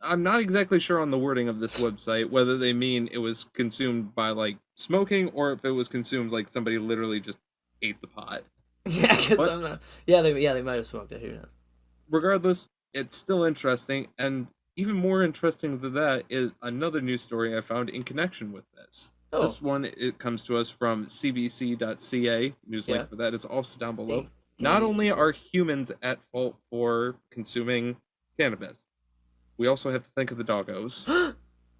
I'm not exactly sure on the wording of this website, whether they mean it was consumed by like smoking or if it was consumed like somebody literally just ate the pot. Yeah, because I'm not. Yeah, they might have smoked it. Who knows? Regardless, it's still interesting, and even more interesting than that is another news story I found in connection with this. Oh. This one, it comes to us from cbc.ca. News link for that is also down below. Not only are humans at fault for consuming cannabis, we also have to think of the doggos.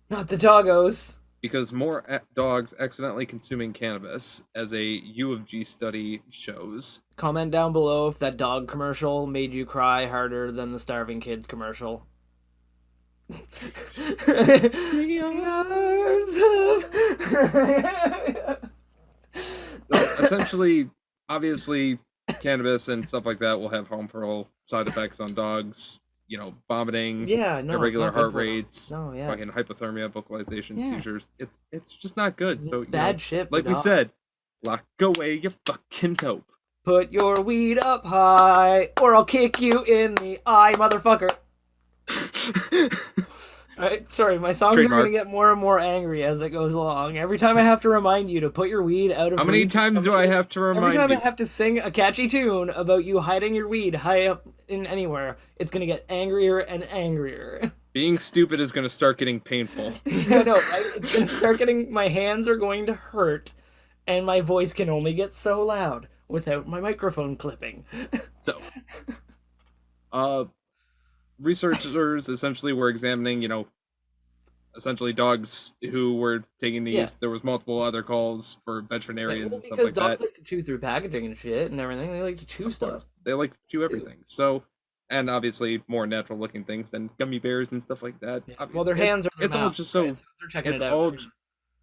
Not the doggos! Because more dogs accidentally consuming cannabis, as a U of G study shows. Comment down below if that dog commercial made you cry harder than the Starving Kids commercial. Essentially, obviously, cannabis and stuff like that will have harmful side effects on dogs. Vomiting, irregular heart rates, fucking hypothermia, vocalization, seizures. It's just not good. So bad shit. Like we said, lock away your fucking dope. Put your weed up high, or I'll kick you in the eye, motherfucker. Alright, sorry, my songs are going to get more and more angry as it goes along. Every time I have to remind you to put your weed out of How many times do I have to remind you? Every time I have to sing a catchy tune about you hiding your weed high up in anywhere, it's going to get angrier and angrier. Being stupid is going to start getting painful. I know, right? It's going to start getting... My hands are going to hurt, and my voice can only get so loud without my microphone clipping. So... Uh, researchers essentially were examining, essentially dogs who were taking Yeah. these. There was multiple other calls for Yeah, veterinarians well, and stuff because like dogs that. like to chew through packaging and shit and everything. They like to chew Of stuff course, they like to chew too. everything. So, and obviously more natural looking things than gummy bears and stuff like that. Yeah. Well, their hands are their It's all mouth, just right? so So they're checking it's it out. all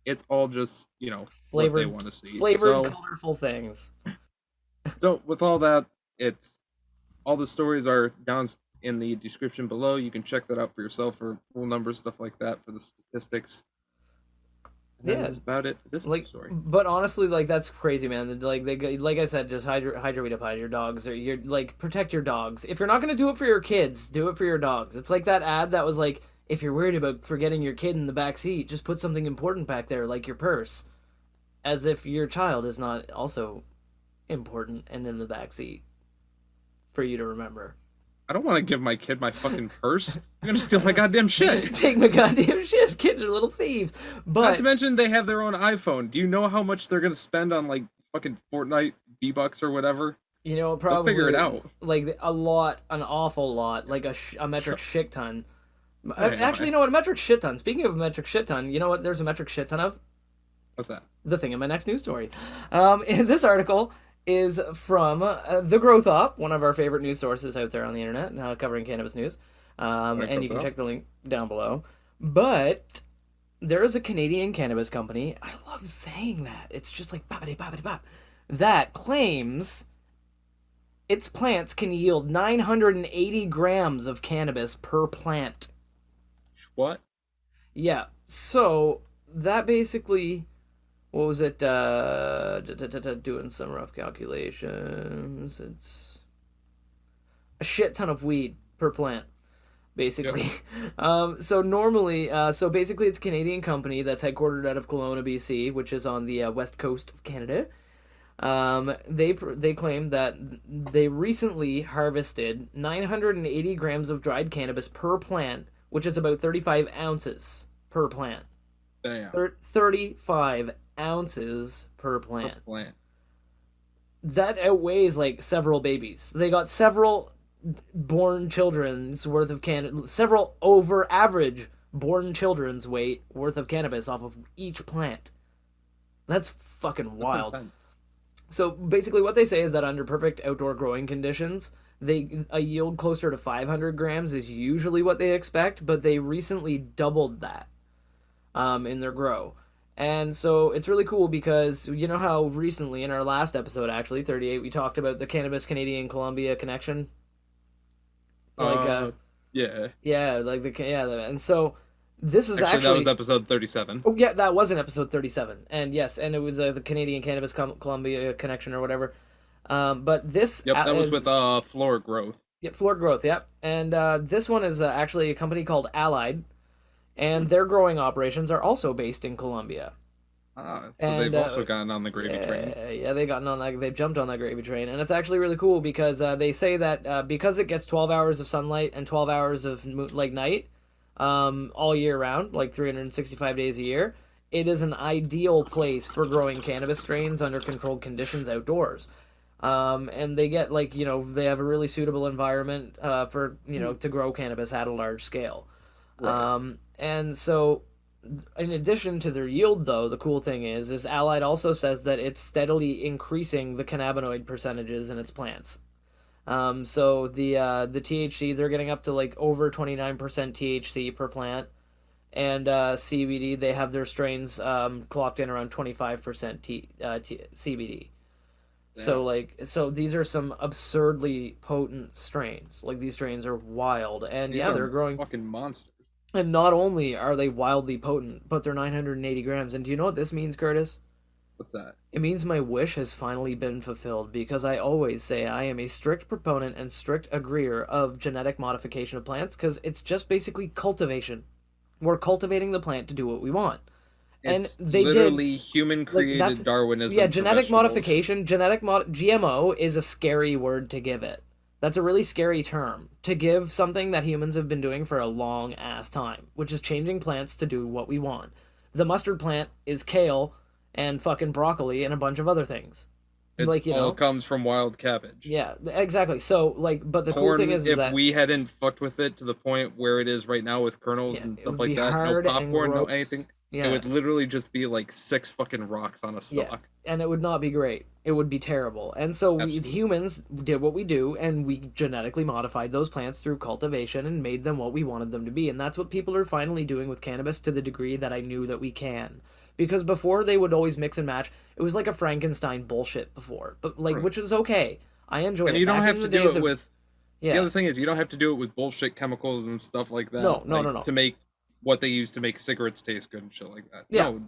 it's all just what they Flavored, want to see. flavored, So colorful things. with all that, it's all the stories are down in the description below. You can check that out for yourself for full numbers, stuff like that, for the statistics. And that Yeah, is about it for this news like, story. but honestly, like that's crazy, man. Like like I said, just hydroid your dogs, or you're like protect your dogs. If you're not gonna do it for your kids, do it for your dogs. It's like that ad that was like, if you're worried about forgetting your kid in the back seat, just put something important back there, like your purse, as if your child is not also important and in the back seat for you to remember. I don't want to give my kid my fucking purse. You're gonna steal my goddamn shit. Take my goddamn shit. Kids are little thieves. Not to But mention they have their own iPhone. Do you know how much they're gonna spend on like fucking Fortnite V-Bucks or whatever? you know, They'll figure it probably out. like a lot, an awful lot, like a So, metric shit ton. Actually, anyway, you know what? A metric shit ton. Speaking of a metric shit ton, you know what? There's a metric shit ton of what's that? the thing in my next news story. And this article is from The Growth Op, one of our favorite news sources out there on the internet, covering cannabis news. And you can check the link down below. But there is a Canadian cannabis company. I love saying that. It's just like boppity boppity bop. That claims its plants can yield 980 grams of cannabis per plant. What? Yeah. So that basically, what was it? Doing some rough calculations. It's a shit ton of weed per plant, basically. Yep. So normally, so basically, it's a Canadian company that's headquartered out of Kelowna, BC, which is on the west coast of Canada. They claim that they recently harvested 980 grams of dried cannabis per plant, which is about 35 ounces per plant. Damn. 35 ounces per plant. Per plant. That outweighs like several babies. They got several born children's worth of several over average born children's weight worth of cannabis off of each plant. That's fucking wild. So basically, what they say is that under perfect outdoor growing conditions, a yield closer to 500 grams is usually what they expect, but they recently doubled that in their grow. And so it's really cool because you know how recently in our last episode, actually 38, we talked about the cannabis Canadian Colombia connection. Like yeah, like and so this is actually that was episode 37. Oh yeah, that was in episode 37, and yes, and it was the Canadian Cannabis Colombia connection or whatever. But this that was with floor growth. Yep, floor growth. Yep, and this one is actually a company called Allied, and their growing operations are also based in Colombia. So they've also gotten on the gravy train. Yeah, they've jumped on that gravy train, and it's actually really cool because they say that because it gets 12 hours of sunlight and 12 hours of night, all year round, like 365 days a year, it is an ideal place for growing cannabis strains under controlled conditions outdoors. And they get they have a really suitable environment for to grow cannabis at a large scale. Right. And so in addition to their yield, though, the cool thing is Allied also says that it's steadily increasing the cannabinoid percentages in its plants. So the THC, they're getting up to like over 29% THC per plant, and CBD, they have their strains clocked in around 25% CBD. Yeah. So these are some absurdly potent strains. Like these strains are wild, and they're growing fucking monsters. And not only are they wildly potent, but they're 980 grams. And do you know what this means, Curtis? What's that? It means my wish has finally been fulfilled because I always say I am a strict proponent and strict agreeer of genetic modification of plants because it's just basically cultivation. We're cultivating the plant to do what we want. It's literally human created Darwinism. Yeah, genetic modification, GMO is a scary word to give it. That's a really scary term to give something that humans have been doing for a long ass time, which is changing plants to do what we want. The mustard plant is kale and fucking broccoli and a bunch of other things. It's Like, you all know, comes from wild cabbage. yeah, exactly. So, like, but the cool thing Corn, is if that, we hadn't fucked with it to the point where it is right now with kernels yeah, and it stuff would be like that, no hard and popcorn, no gross. anything, it Yeah, would literally just be like 6 fucking rocks on a yeah, stalk. and it would not be great. It would be terrible. And so we Absolutely. humans did what we do, and we genetically modified those plants through cultivation and made them what we wanted them to be. And that's what people are finally doing with cannabis to the degree that I knew that we can. Because before they would always mix and match. It was like a Frankenstein bullshit before, but like Right. which is okay. I enjoyed And it you don't back have in to the do days it of with the yeah. other thing is you don't have to do it with bullshit chemicals and stuff like No, that, no, no, like no. to make what they use to make cigarettes taste good and shit like that. Yeah, No,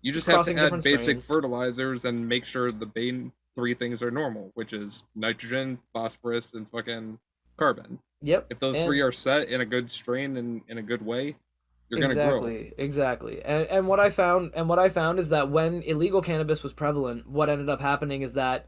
you just just have to crossing add different basic strains. fertilizers and make sure the main three things are normal, which is nitrogen, phosphorus, and fucking carbon. Yep, If those three and are set in a good strain and in a good way, you're gonna grow. exactly. And what I found is that when illegal cannabis was prevalent, what ended up happening is that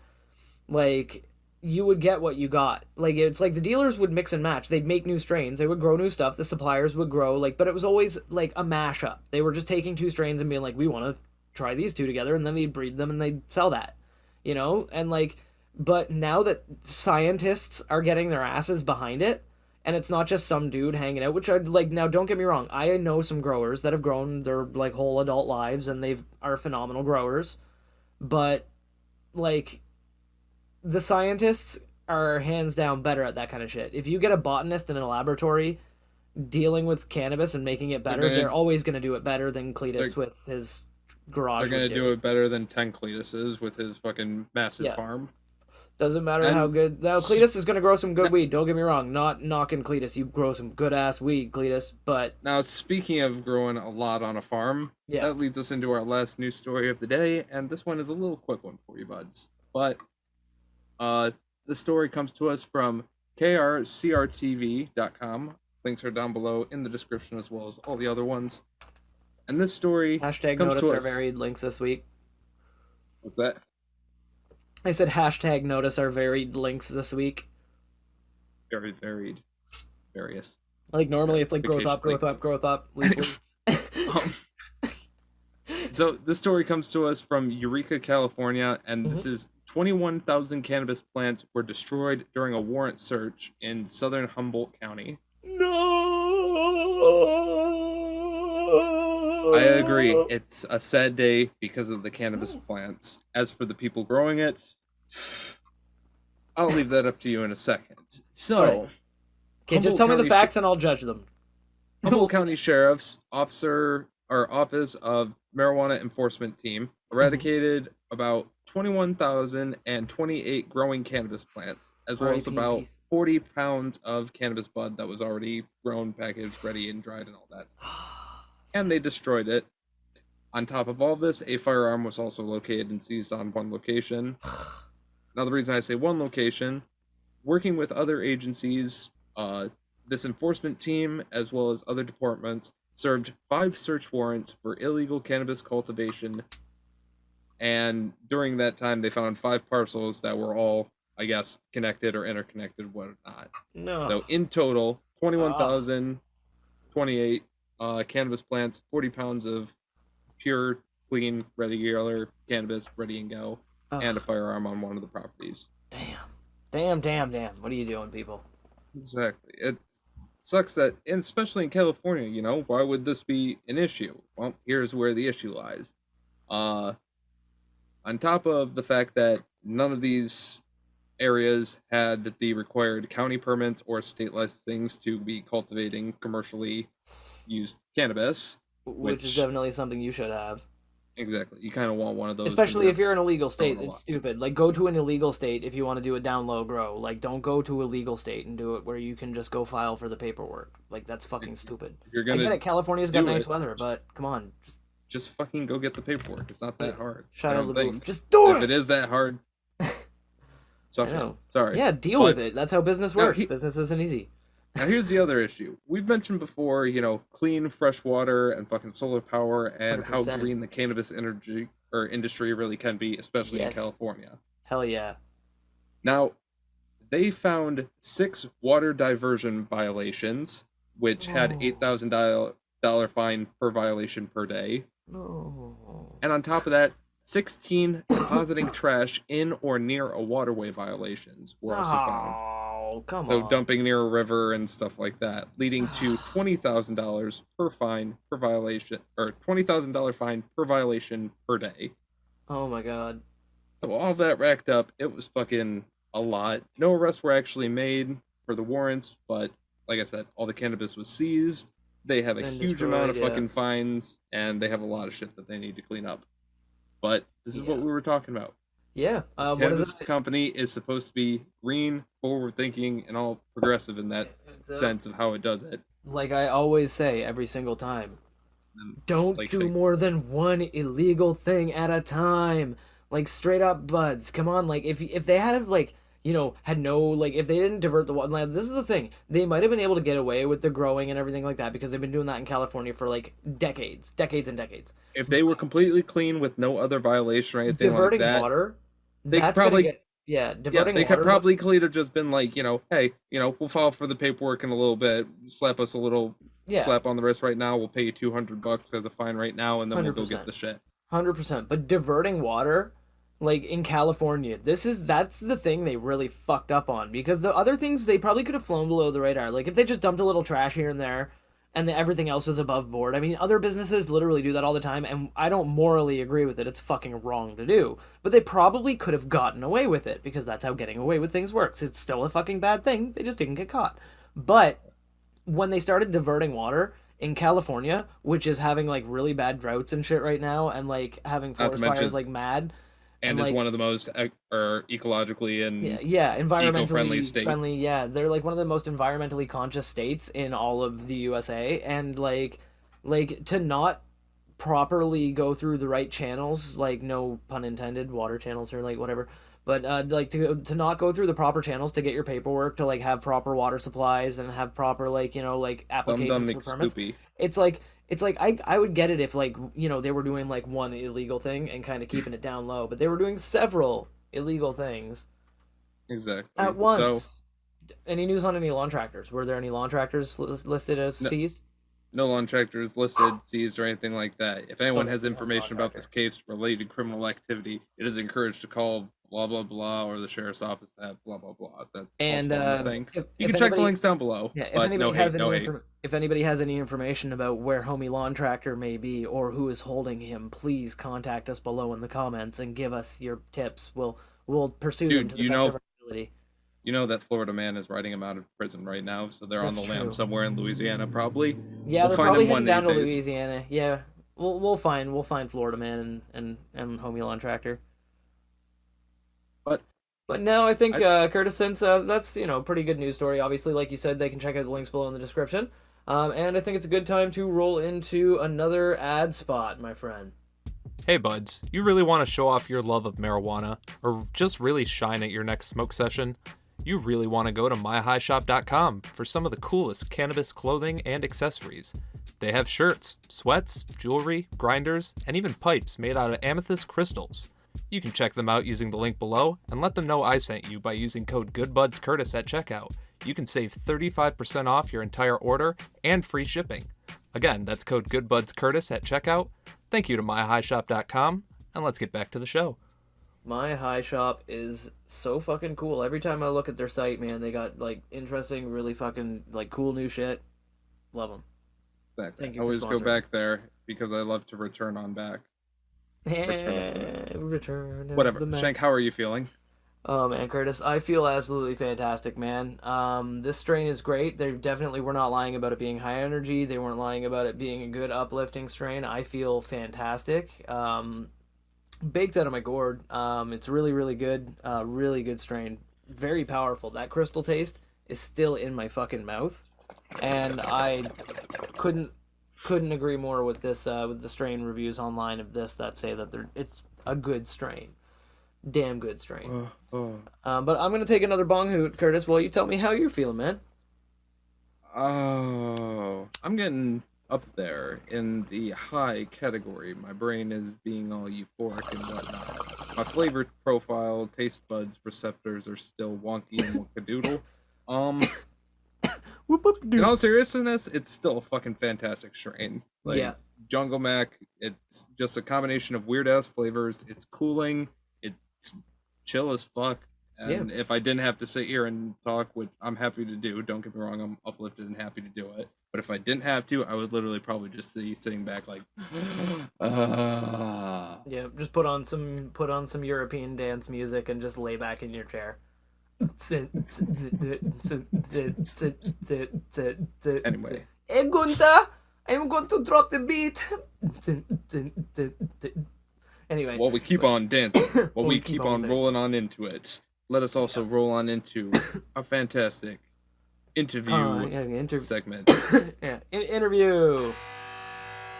like you would get what you got. Like it's like the dealers would mix and match. They'd make new strains. They would grow new stuff. The suppliers would grow like, but it was always like a mashup. They were just taking two strains and being like, we want to try these two together, and then they'd breed them and they'd sell that, you know. And like, but now that scientists are getting their asses behind it, and it's not just some dude hanging out, which I'd like. Now, don't get me wrong. I know some growers that have grown their like whole adult lives, and they've are phenomenal growers, but like the scientists are hands down better at that kind of shit. If you get a botanist in a laboratory dealing with cannabis and making it They're better, gonna they're always going to do it better than they're, Cletus with his they're garage would gonna do do. it better than Ten Cletuses with his fucking massive Yeah. farm. Doesn't matter how And good. Now, Cletus is going to grow some good weed. Don't get me wrong. Not knocking Cletus. You grow some good ass weed, Cletus. But now, speaking of growing a lot on a farm, yeah. that leads us into our last news story of the day, and this one is a little quick one for you, buds. But uh, the story comes to us from krcrtv.com. Links are down below in the description as well as all the other ones. And this story Hashtag comes notice to our us. varied links this week. What's that? I said hashtag notice our varied links this week. Very varied, various. Like normally it's like growth up, growth up, growth up. um, so this story comes to us from Eureka, California, and this is 21,000 cannabis plants were destroyed during a warrant search in southern Humboldt County. No. I agree. It's a sad day because of the cannabis plants. As for the people growing it, I'll leave that up to you in a second. So, right. Okay, just tell me the facts and I'll judge them. Humboldt County Sheriff's Office of Marijuana Enforcement Team eradicated about 21,028 growing cannabis plants, as well as about 40 pounds of cannabis bud that was already grown, packaged, ready, and dried, and all that. And they destroyed it. On top of all this, a firearm was also located and seized on one location. Now, the reason I say one location, working with other agencies, this enforcement team, as well as other departments, served 5 search warrants for illegal cannabis cultivation. And during that time, they found 5 parcels that were all, I guess, connected or interconnected, whatnot. No. So in total, 21,028 cannabis plants, 40 pounds of pure, clean, regular cannabis, ready and go, and a firearm on one of the properties. Damn. What are you doing, people? Exactly. It sucks that, and especially in California, you know, why would this be an issue? Well, here's where the issue lies. On top of the fact that none of these areas had the required county permits or state licensings to be cultivating commercially used cannabis. Which is definitely something you should have. Exactly. You kind of want one of those. Especially if you're in a legal state. It's stupid. Like, go to an illegal state if you want to do a down low grow. Like, don't go to a legal state and do it where you can just go file for the paperwork. Like, that's fucking stupid. You're gonna I get it. California's got nice weather, but come on. Just fucking go get the paperwork. It's not that hard. Shia LaBeouf. Just do it! If it is that hard, sorry. Yeah, deal with it. That's how business works. Business isn't easy. Now here's the other issue. We've mentioned before, you know, clean, fresh water and fucking solar power and 100%. How green the cannabis industry really can be, especially in California. Hell yeah. Now, they found 6 water diversion violations, which had $8,000 fine per violation per day. No. And on top of that, 16 depositing trash in or near a waterway violations were also found. Oh, come So on. dumping near a river and stuff like that, leading to $20,000 per fine per violation, or $20,000 fine per violation per day. Oh my god. So all that racked up, it was fucking a lot. No arrests were actually made for the warrants, but like I said, all the cannabis was seized. They have a And huge amount of destroyed, fucking fines, and they have a lot of shit that they need to clean up. But this is what Yeah. we were talking about. Yeah. What Cannabis is it? company is supposed to be green, forward-thinking, and all progressive in that sense of how it does it. Like I always say every single time, And don't like do more than one illegal thing at a time. Like straight up buds. Come on, like if they had like, had no, like, if they didn't divert the water, like, this is the thing. They might have been able to get away with the growing and everything like that because they've been doing that in California for like decades, decades and decades. if they were completely clean with no other violation or anything like Diverting that, water, they could that's gonna probably get, yeah, yeah, diverting they could water. probably could have just been like, hey, we'll file for the paperwork in a little bit, slap us a little Yeah, slap on the wrist right now, we'll pay you $200 as a fine right now, and then we'll go get 100%. the shit. 100%. But diverting water, like in California, that's the thing they really fucked up on because the other things they probably could have flown below the radar. Like if they just dumped a little trash here and there and everything else was above board. I mean, other businesses literally do that all the time and I don't morally agree with it. It's fucking wrong to do. But they probably could have gotten away with it because that's how getting away with things works. It's still a fucking bad thing. They just didn't get caught. But when they started diverting water in California, which is having like really bad droughts and shit right now, and like having Not to forest mention, fires like mad, and and is like one of the most or ecologically yeah, and yeah, eco-friendly environmentally states. friendly. Yeah, they're like one of the most environmentally conscious states in all of the USA, and like to not properly go through the right channels, like no pun intended, water channels or like whatever. But like to not go through the proper channels to get your paperwork to like have proper water supplies and have proper like like Dumb dumb applications for permits. McScoopy. It's like I would get it if like they were doing like one illegal thing and kind of keeping it down low, but they were doing several illegal things Exactly. at So once. Any news on any lawn tractors? Were there any lawn tractors listed as no, seized? no lawn tractors listed, seized, or anything like that. If anyone has Listed as lawn information about tractor. this case related criminal activity, it is encouraged to call blah blah blah or the sheriff's office at blah blah blah. That's And also on the thing. You if can check the anybody, links down below. yeah, if But anybody no hate, has no hate. if anybody has any information about where Homie Lawn Tractor may be or who is holding him, please contact us below in the comments and give us your tips. We'll pursue them Dude, to the best of our ability. you know that Florida man is writing him out of prison right now, so they're on That's the lam true. somewhere in Louisiana, probably. Yeah, We'll they're find probably him one heading down to these days. Louisiana. Yeah, we'll find Florida Man and Homie Lawn Tractor. But But no, I think I, Curtis, since that's pretty good news story. Obviously, like you said, they can check out the links below in the description. And I think it's a good time to roll into another ad spot, my friend. Hey buds, you really want to show off your love of marijuana or just really shine at your next smoke session? You really want to go to myhighshop.com for some of the coolest cannabis clothing and accessories. They have shirts, sweats, jewelry, grinders, and even pipes made out of amethyst crystals. You can check them out using the link below and let them know I sent you by using code GoodBudsCurtis at checkout. You can save 35% off your entire order and free shipping. Again, that's code GoodBudsCurtis at checkout. Thank you to myhighshop.com, and let's get back to the show. My High Shop is so fucking cool. Every time I look at their site, man, they got like interesting, really fucking like cool new shit. Love them. exactly. Thank you I for always go sponsoring. back there because I love to return on back. Return of Whatever. the Mac. Shank, how are you feeling? Oh man, Curtis, I feel absolutely fantastic, man. This strain is great. They definitely were not lying about it being high energy. They weren't lying about it being a good uplifting strain. I feel fantastic. Baked out of my gourd. It's really, really good. Really good strain. Very powerful. That crystal taste is still in my fucking mouth, and I couldn't agree more with this with the strain reviews online of this that say that it's a good strain. Damn good strain. But I'm gonna take another bong hoot, Curtis. Well, you tell me how you're feeling, man. Oh, I'm getting up there in the high category. My brain is being all euphoric and whatnot. My flavor profile, taste buds, receptors are still wonky and wackadoodle. Whoop whoop In doo. all seriousness, it's still a fucking fantastic strain. Like, Yeah. Jungle Mac. It's just a combination of weird ass flavors. It's cooling. It's chill as fuck. And if I didn't have to sit here and talk, which I'm happy to do, don't get me wrong, I'm uplifted and happy to do it. But if I didn't have to, I would literally probably just be sitting back like, Yeah, just put on some European dance music and just lay back in your chair. Anyway. Hey Gunther, I'm going to drop the beat. Anyway. While we keep on dancing, while we keep on rolling on into it, let us also roll on into a fantastic interview segment. Interview.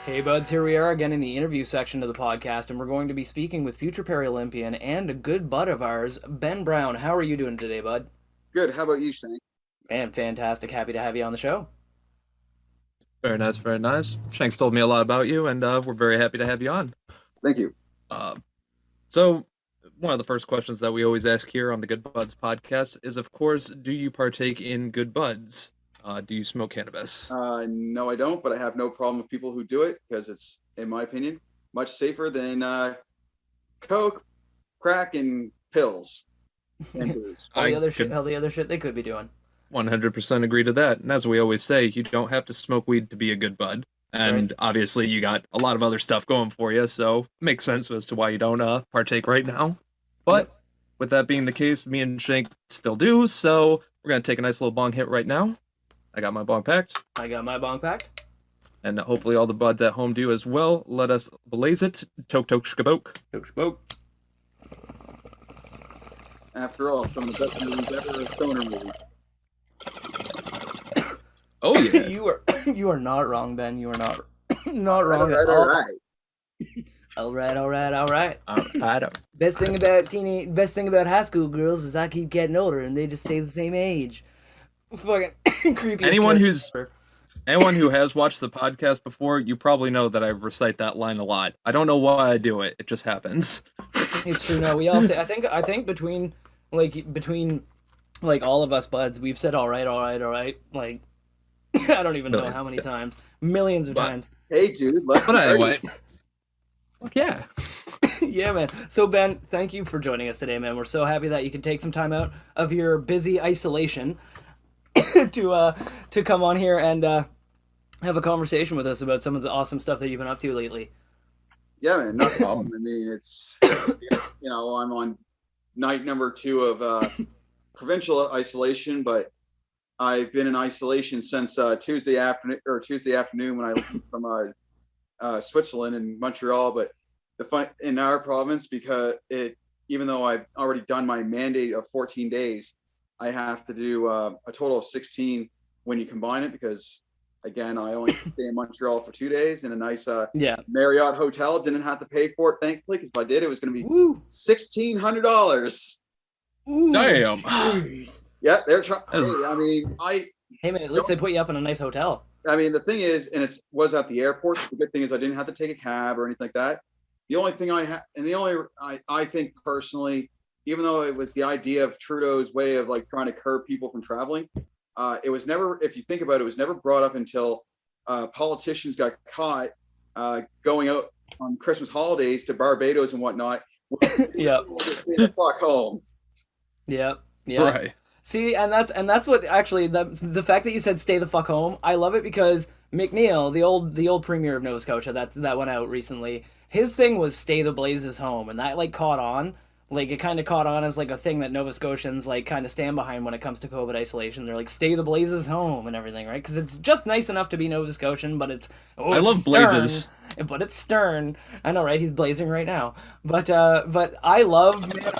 Hey buds, here we are again in the interview section of the podcast, and we're going to be speaking with future Paralympian and a good bud of ours, Ben Brown. How are you doing today, bud? Good. How about you, Shank? Man, fantastic. Happy to have you on the show. Very nice, very nice. Shanks told me a lot about you, and we're very happy to have you on. Thank you. So, one of the first questions that we always ask here on the Good Buds podcast is, of course, do you partake in Good Buds? Do you smoke cannabis? No, I don't, but I have no problem with people who do it because it's, in my opinion, much safer than coke, crack, and pills. And booze. all the other shit they could be doing. 100% agree to that. And as we always say, you don't have to smoke weed to be a good bud. And obviously you got a lot of other stuff going for you, so it makes sense as to why you don't partake right now. But with that being the case, me and Shank still do, so we're going to take a nice little bong hit right now. I got my bong packed. I got my bong packed. And hopefully all the buds at home do as well. Let us blaze it. Toke toke shkaboke. Toke shkaboke. After all, some of the best movies ever are stoner movies. Oh yeah. You are not wrong, Ben. You are not wrong at all. All right. Best thing about high school girls is I keep getting older and they just stay the same age. Fucking creepy. Anyone who has watched the podcast before, you probably know that I recite that line a lot. I don't know why I do it. It just happens. It's true. No, we all say. I think between all of us buds, we've said all right. Like I don't even know how many times. Millions of times. Hey, dude. But anyway. Yeah. Yeah, man. So, Ben, thank you for joining us today, man. We're so happy that you can take some time out of your busy isolation to come on here and have a conversation with us about some of the awesome stuff that you've been up to lately. Yeah, man. No problem. I mean, it's, I'm on night number 2 of provincial isolation, but I've been in isolation since Tuesday afternoon when I left from Switzerland and Montreal. But in our province, because even though I've already done my mandate of 14 days, I have to do a total of 16 when you combine it, because again, I only stay in Montreal for 2 days in a nice Marriott hotel. Didn't have to pay for it, thankfully, because if I did, it was going to be $1,600. Damn. Geez. Yeah, they're trying. I mean, Hey man, at least they put you up in a nice hotel. I mean, the thing is, and it was at the airport. The good thing is I didn't have to take a cab or anything like that. The only thing I think personally, even though it was the idea of Trudeau's way of like trying to curb people from traveling, it was never, if you think about it, it was never brought up until politicians got caught going out on Christmas holidays to Barbados and whatnot. Yeah. Stay the fuck home. Yeah. Right. See, and that's what actually the fact that you said stay the fuck home. I love it because McNeil, the old premier of Nova Scotia, that went out recently. His thing was stay the blazes home, and that like caught on. Like it kind of caught on as like a thing that Nova Scotians like kind of stand behind when it comes to COVID isolation. They're like stay the blazes home and everything, right? Because it's just nice enough to be Nova Scotian, but I love stern, blazes. But it's stern. I know, right? He's blazing right now. But I love our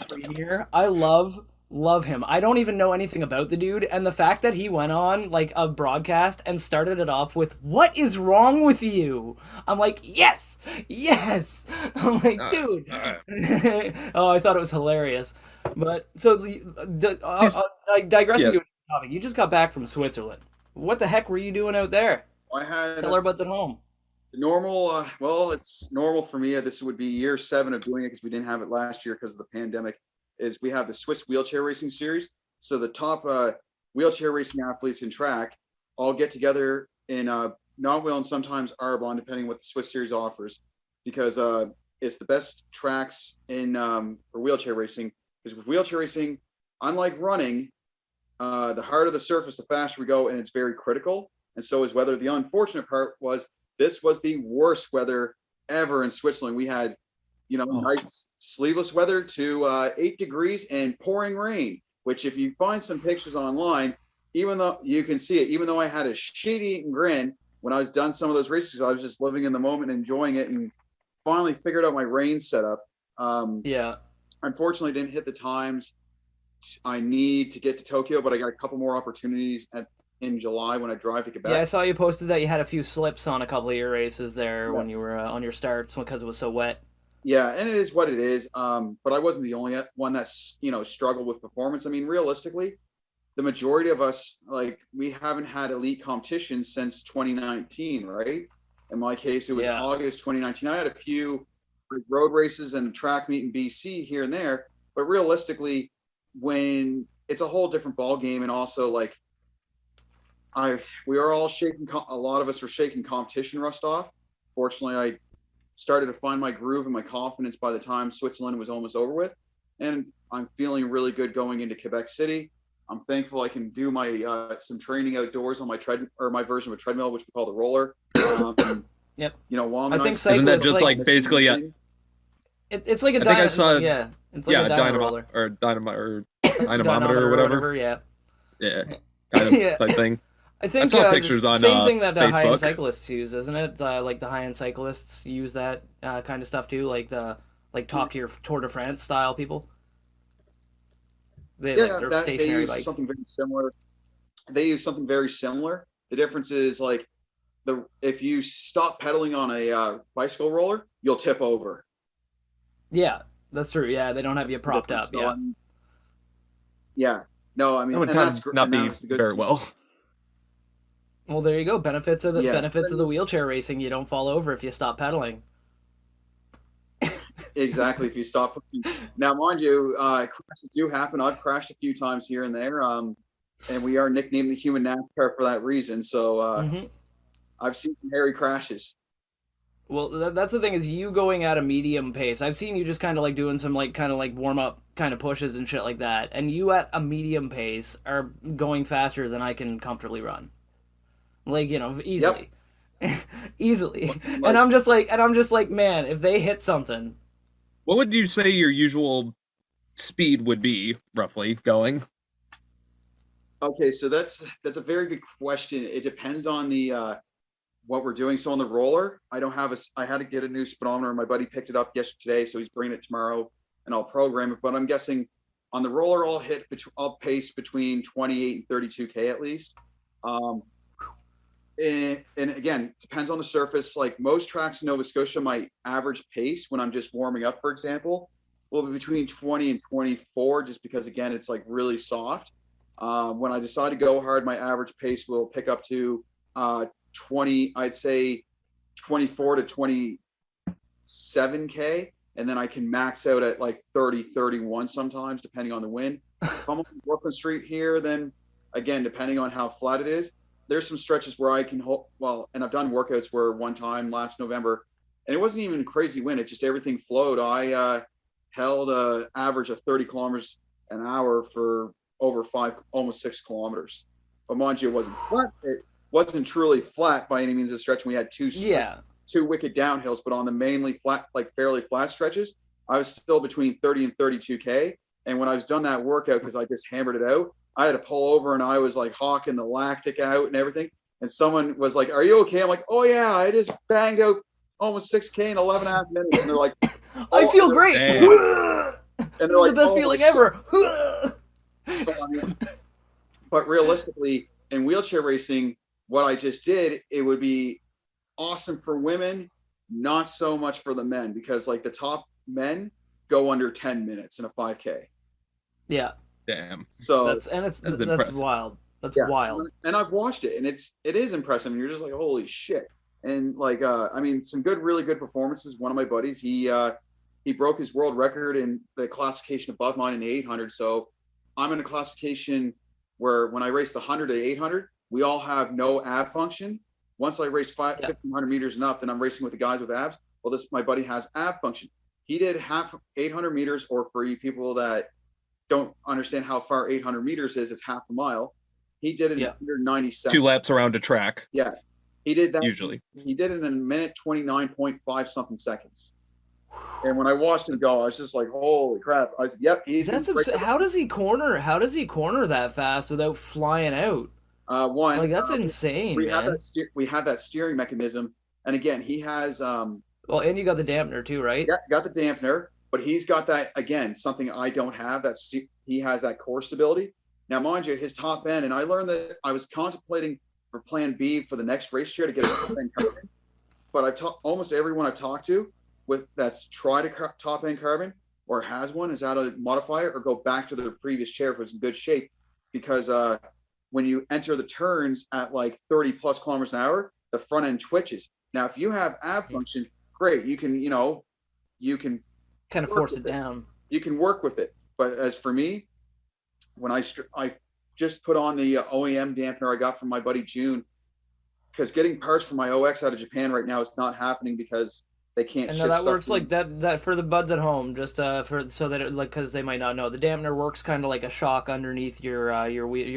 premier. I love him. I don't even know anything about the dude, and the fact that he went on like a broadcast and started it off with "What is wrong with you?" I'm like, yes. I'm like, dude. Oh, I thought it was hilarious. But so digressing to a topic. You just got back from Switzerland. What the heck were you doing out there? Tell our buds at home. Normal. Well, it's normal for me. This would be year 7 of doing it because we didn't have it last year because of the pandemic. Is we have the Swiss Wheelchair Racing Series. So the top wheelchair racing athletes in track all get together in not will and sometimes Arbonne, depending what the Swiss Series offers, because it's the best tracks in for wheelchair racing. Because with wheelchair racing, unlike running, the harder the surface, the faster we go, and it's very critical. And so is weather. The unfortunate part was this was the worst weather ever in Switzerland. We had, nice sleeveless weather to 8 degrees and pouring rain, which if you find some pictures online, even though you can see it, even though I had a shit-eating grin when I was done some of those races, I was just living in the moment, enjoying it, and finally figured out my rain setup. Unfortunately, didn't hit the times I need to get to Tokyo, but I got a couple more opportunities in July when I drive to Quebec. Yeah, I saw you posted that you had a few slips on a couple of your races there when you were on your starts because it was so wet. Yeah, and it is what it is. But I wasn't the only one that's struggled with performance. I mean, realistically, the majority of us, like, we haven't had elite competition since 2019, right? In my case, it was August 2019. I had a few road races and track meet in BC here and there, but realistically, when it's a whole different ball game, and also like we are all shaking. A lot of us are shaking competition rust off. Fortunately, I started to find my groove and my confidence by the time Switzerland was almost over with, and I'm feeling really good going into Quebec City. I'm thankful I can do my some training outdoors on my my version of a treadmill, which we call the roller. Yep. Long. I think isn't that just like basically it's like a I think I saw it's like a dynamometer roller. or dynamometer or whatever. Yeah. Kind of type thing. I think I saw pictures on same thing that Facebook. high-end cyclists use, isn't it? Like the high-end cyclists use that kind of stuff too, like the top-tier Tour de France style people. They're stationary bikes. Something very similar. They use something very similar. The difference is like if you stop pedaling on a bicycle roller, you'll tip over. Yeah, that's true. Yeah, they don't have you propped up. So, no, I mean, that would not be very well. Well, there you go. Benefits of the wheelchair racing. You don't fall over if you stop pedaling. Exactly. If you stop. Now, mind you, crashes do happen. I've crashed a few times here and there, and we are nicknamed the human NASCAR for that reason. So I've seen some hairy crashes. Well, that's the thing, is you going at a medium pace. I've seen you just kind of like doing some kind of warm up kind of pushes and shit like that, and you at a medium pace are going faster than I can comfortably run. Like, easily. Yep. Easily. And I'm just like, man, if they hit something. What would you say your usual speed would be, roughly, going? Okay, so that's a very good question. It depends on the what we're doing. So on the roller, I had to get a new speedometer. My buddy picked it up yesterday, so he's bringing it tomorrow, and I'll program it. But I'm guessing on the roller, I'll pace between 28 and 32K at least. And again, depends on the surface. Like most tracks in Nova Scotia, my average pace when I'm just warming up, for example, will be between 20 and 24, just because, again, it's like really soft. When I decide to go hard, my average pace will pick up to 20, I'd say 24 to 27K. And then I can max out at like 30, 31 sometimes, depending on the wind. If I'm on Brooklyn Street here, then again, depending on how flat it is, there's some stretches where I can and I've done workouts where one time last November, and it wasn't even a crazy wind, it just everything flowed. I held an average of 30 kilometers an hour for over almost 6 kilometers. But mind you, it wasn't flat. It wasn't truly flat by any means of the stretch. We had two wicked downhills, but on the mainly flat, like fairly flat stretches, I was still between 30 and 32K. And when I was done that workout, because I just hammered it out, I had to pull over and I was like hawking the lactic out and everything. And someone was like, "Are you okay?" I'm like, "Oh yeah, I just banged out almost 6K in 11 and a half minutes." And they're like, "I feel great." And they're this is the best feeling ever. But realistically, in wheelchair racing, what I just did, it would be awesome for women, not so much for the men, because like the top men go under 10 minutes in a 5K. Yeah. Damn. So that's wild. That's wild. And I've watched it, and it is impressive. And you're just like, holy shit. And like, I mean, some really good performances. One of my buddies, he broke his world record in the classification above mine in the 800. So I'm in a classification where when I race the 100 to 800, we all have no ab function. Once I race 1,500 meters and up, then I'm racing with the guys with abs. Well, my buddy has ab function. He did half 800 meters, or for you people that don't understand how far 800 meters is, it's half a mile. He did it in under 90 seconds. 2 laps around a track. Yeah. He did that. Usually. He did it in a minute 29.5 something seconds. And when I watched him go, I was just like, "Holy crap!" I said, "Yep, he's." How does he corner? How does he corner that fast without flying out? One, that's insane. We have that steering mechanism, and again, he has. Well, and you got the dampener too, right? Yeah, got the dampener, but he's got that again. Something I don't have. He has that core stability. Now, mind you, his top end, and I learned that I was contemplating for Plan B for the next race chair to get a top end carbon, but almost everyone I've talked to that's tried a top end carbon or has one is out of modifier or go back to their previous chair if it's in good shape, because when you enter the turns at like 30 plus kilometers an hour, the front end twitches. Now, if you have ab function, great, you can kind of force it down. You can work with it. But as for me, when I just put on the OEM dampener I got from my buddy June, because getting parts for my OX out of Japan right now is not happening because they can't. And that works like that for the buds at home, just so that because they might not know, the dampener works kind of like a shock underneath your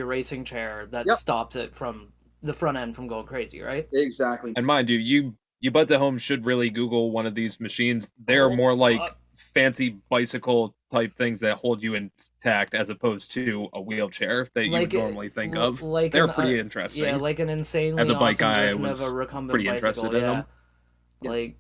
racing chair that stops it from the front end from going crazy, right? Exactly. And mind you buds at home should really Google one of these machines. They're more like fancy bicycle type things that hold you intact as opposed to a wheelchair that you would normally think of. They're pretty interesting. Yeah, like an insanely as a bike awesome guy, I version was of a recumbent pretty bicycle, interested in them. Like,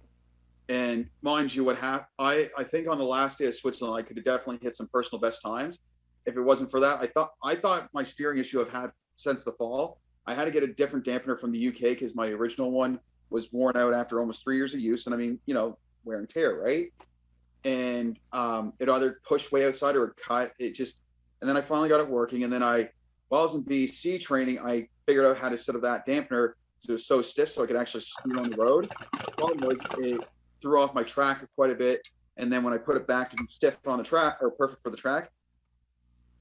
and mind you, I think on the last day of Switzerland, I could have definitely hit some personal best times. If it wasn't for that, I thought my steering issue I've had since the fall. I had to get a different dampener from the UK because my original one was worn out after almost 3 years of use, and I mean, wear and tear, right? And it either pushed way outside or it cut. And then I finally got it working. And then while I was in BC training, I figured out how to set up that dampener so it was so stiff so I could actually scoot on the road. The problem was it threw off my tracker quite a bit. And then when I put it back to be stiff on the track, or perfect for the track,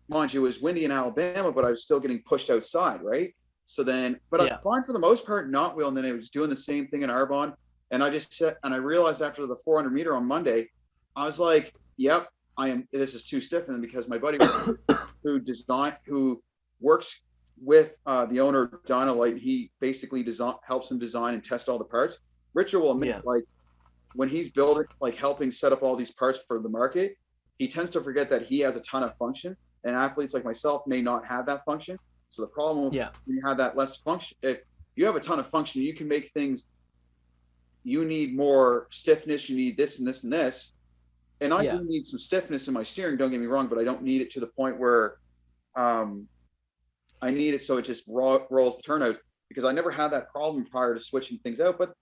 mind you, it was windy in Alabama, but I was still getting pushed outside, right? So then, but I'm fine for the most part, not wheel. And then it was doing the same thing in Arbonne. And I realized after the 400 meter on Monday, I was like, yep, this is too stiff. And because my buddy who works with the owner of Dynalite, he basically helps him design and test all the parts. Richard will admit, like when he's building, like helping set up all these parts for the market, he tends to forget that he has a ton of function, and athletes like myself may not have that function. So the problem when you have that less function, if you have a ton of function, you can make things, you need more stiffness, you need this and this and this. And I do need some stiffness in my steering, don't get me wrong, but I don't need it to the point where I need it so it just rolls the turnout, because I never had that problem prior to switching things out, but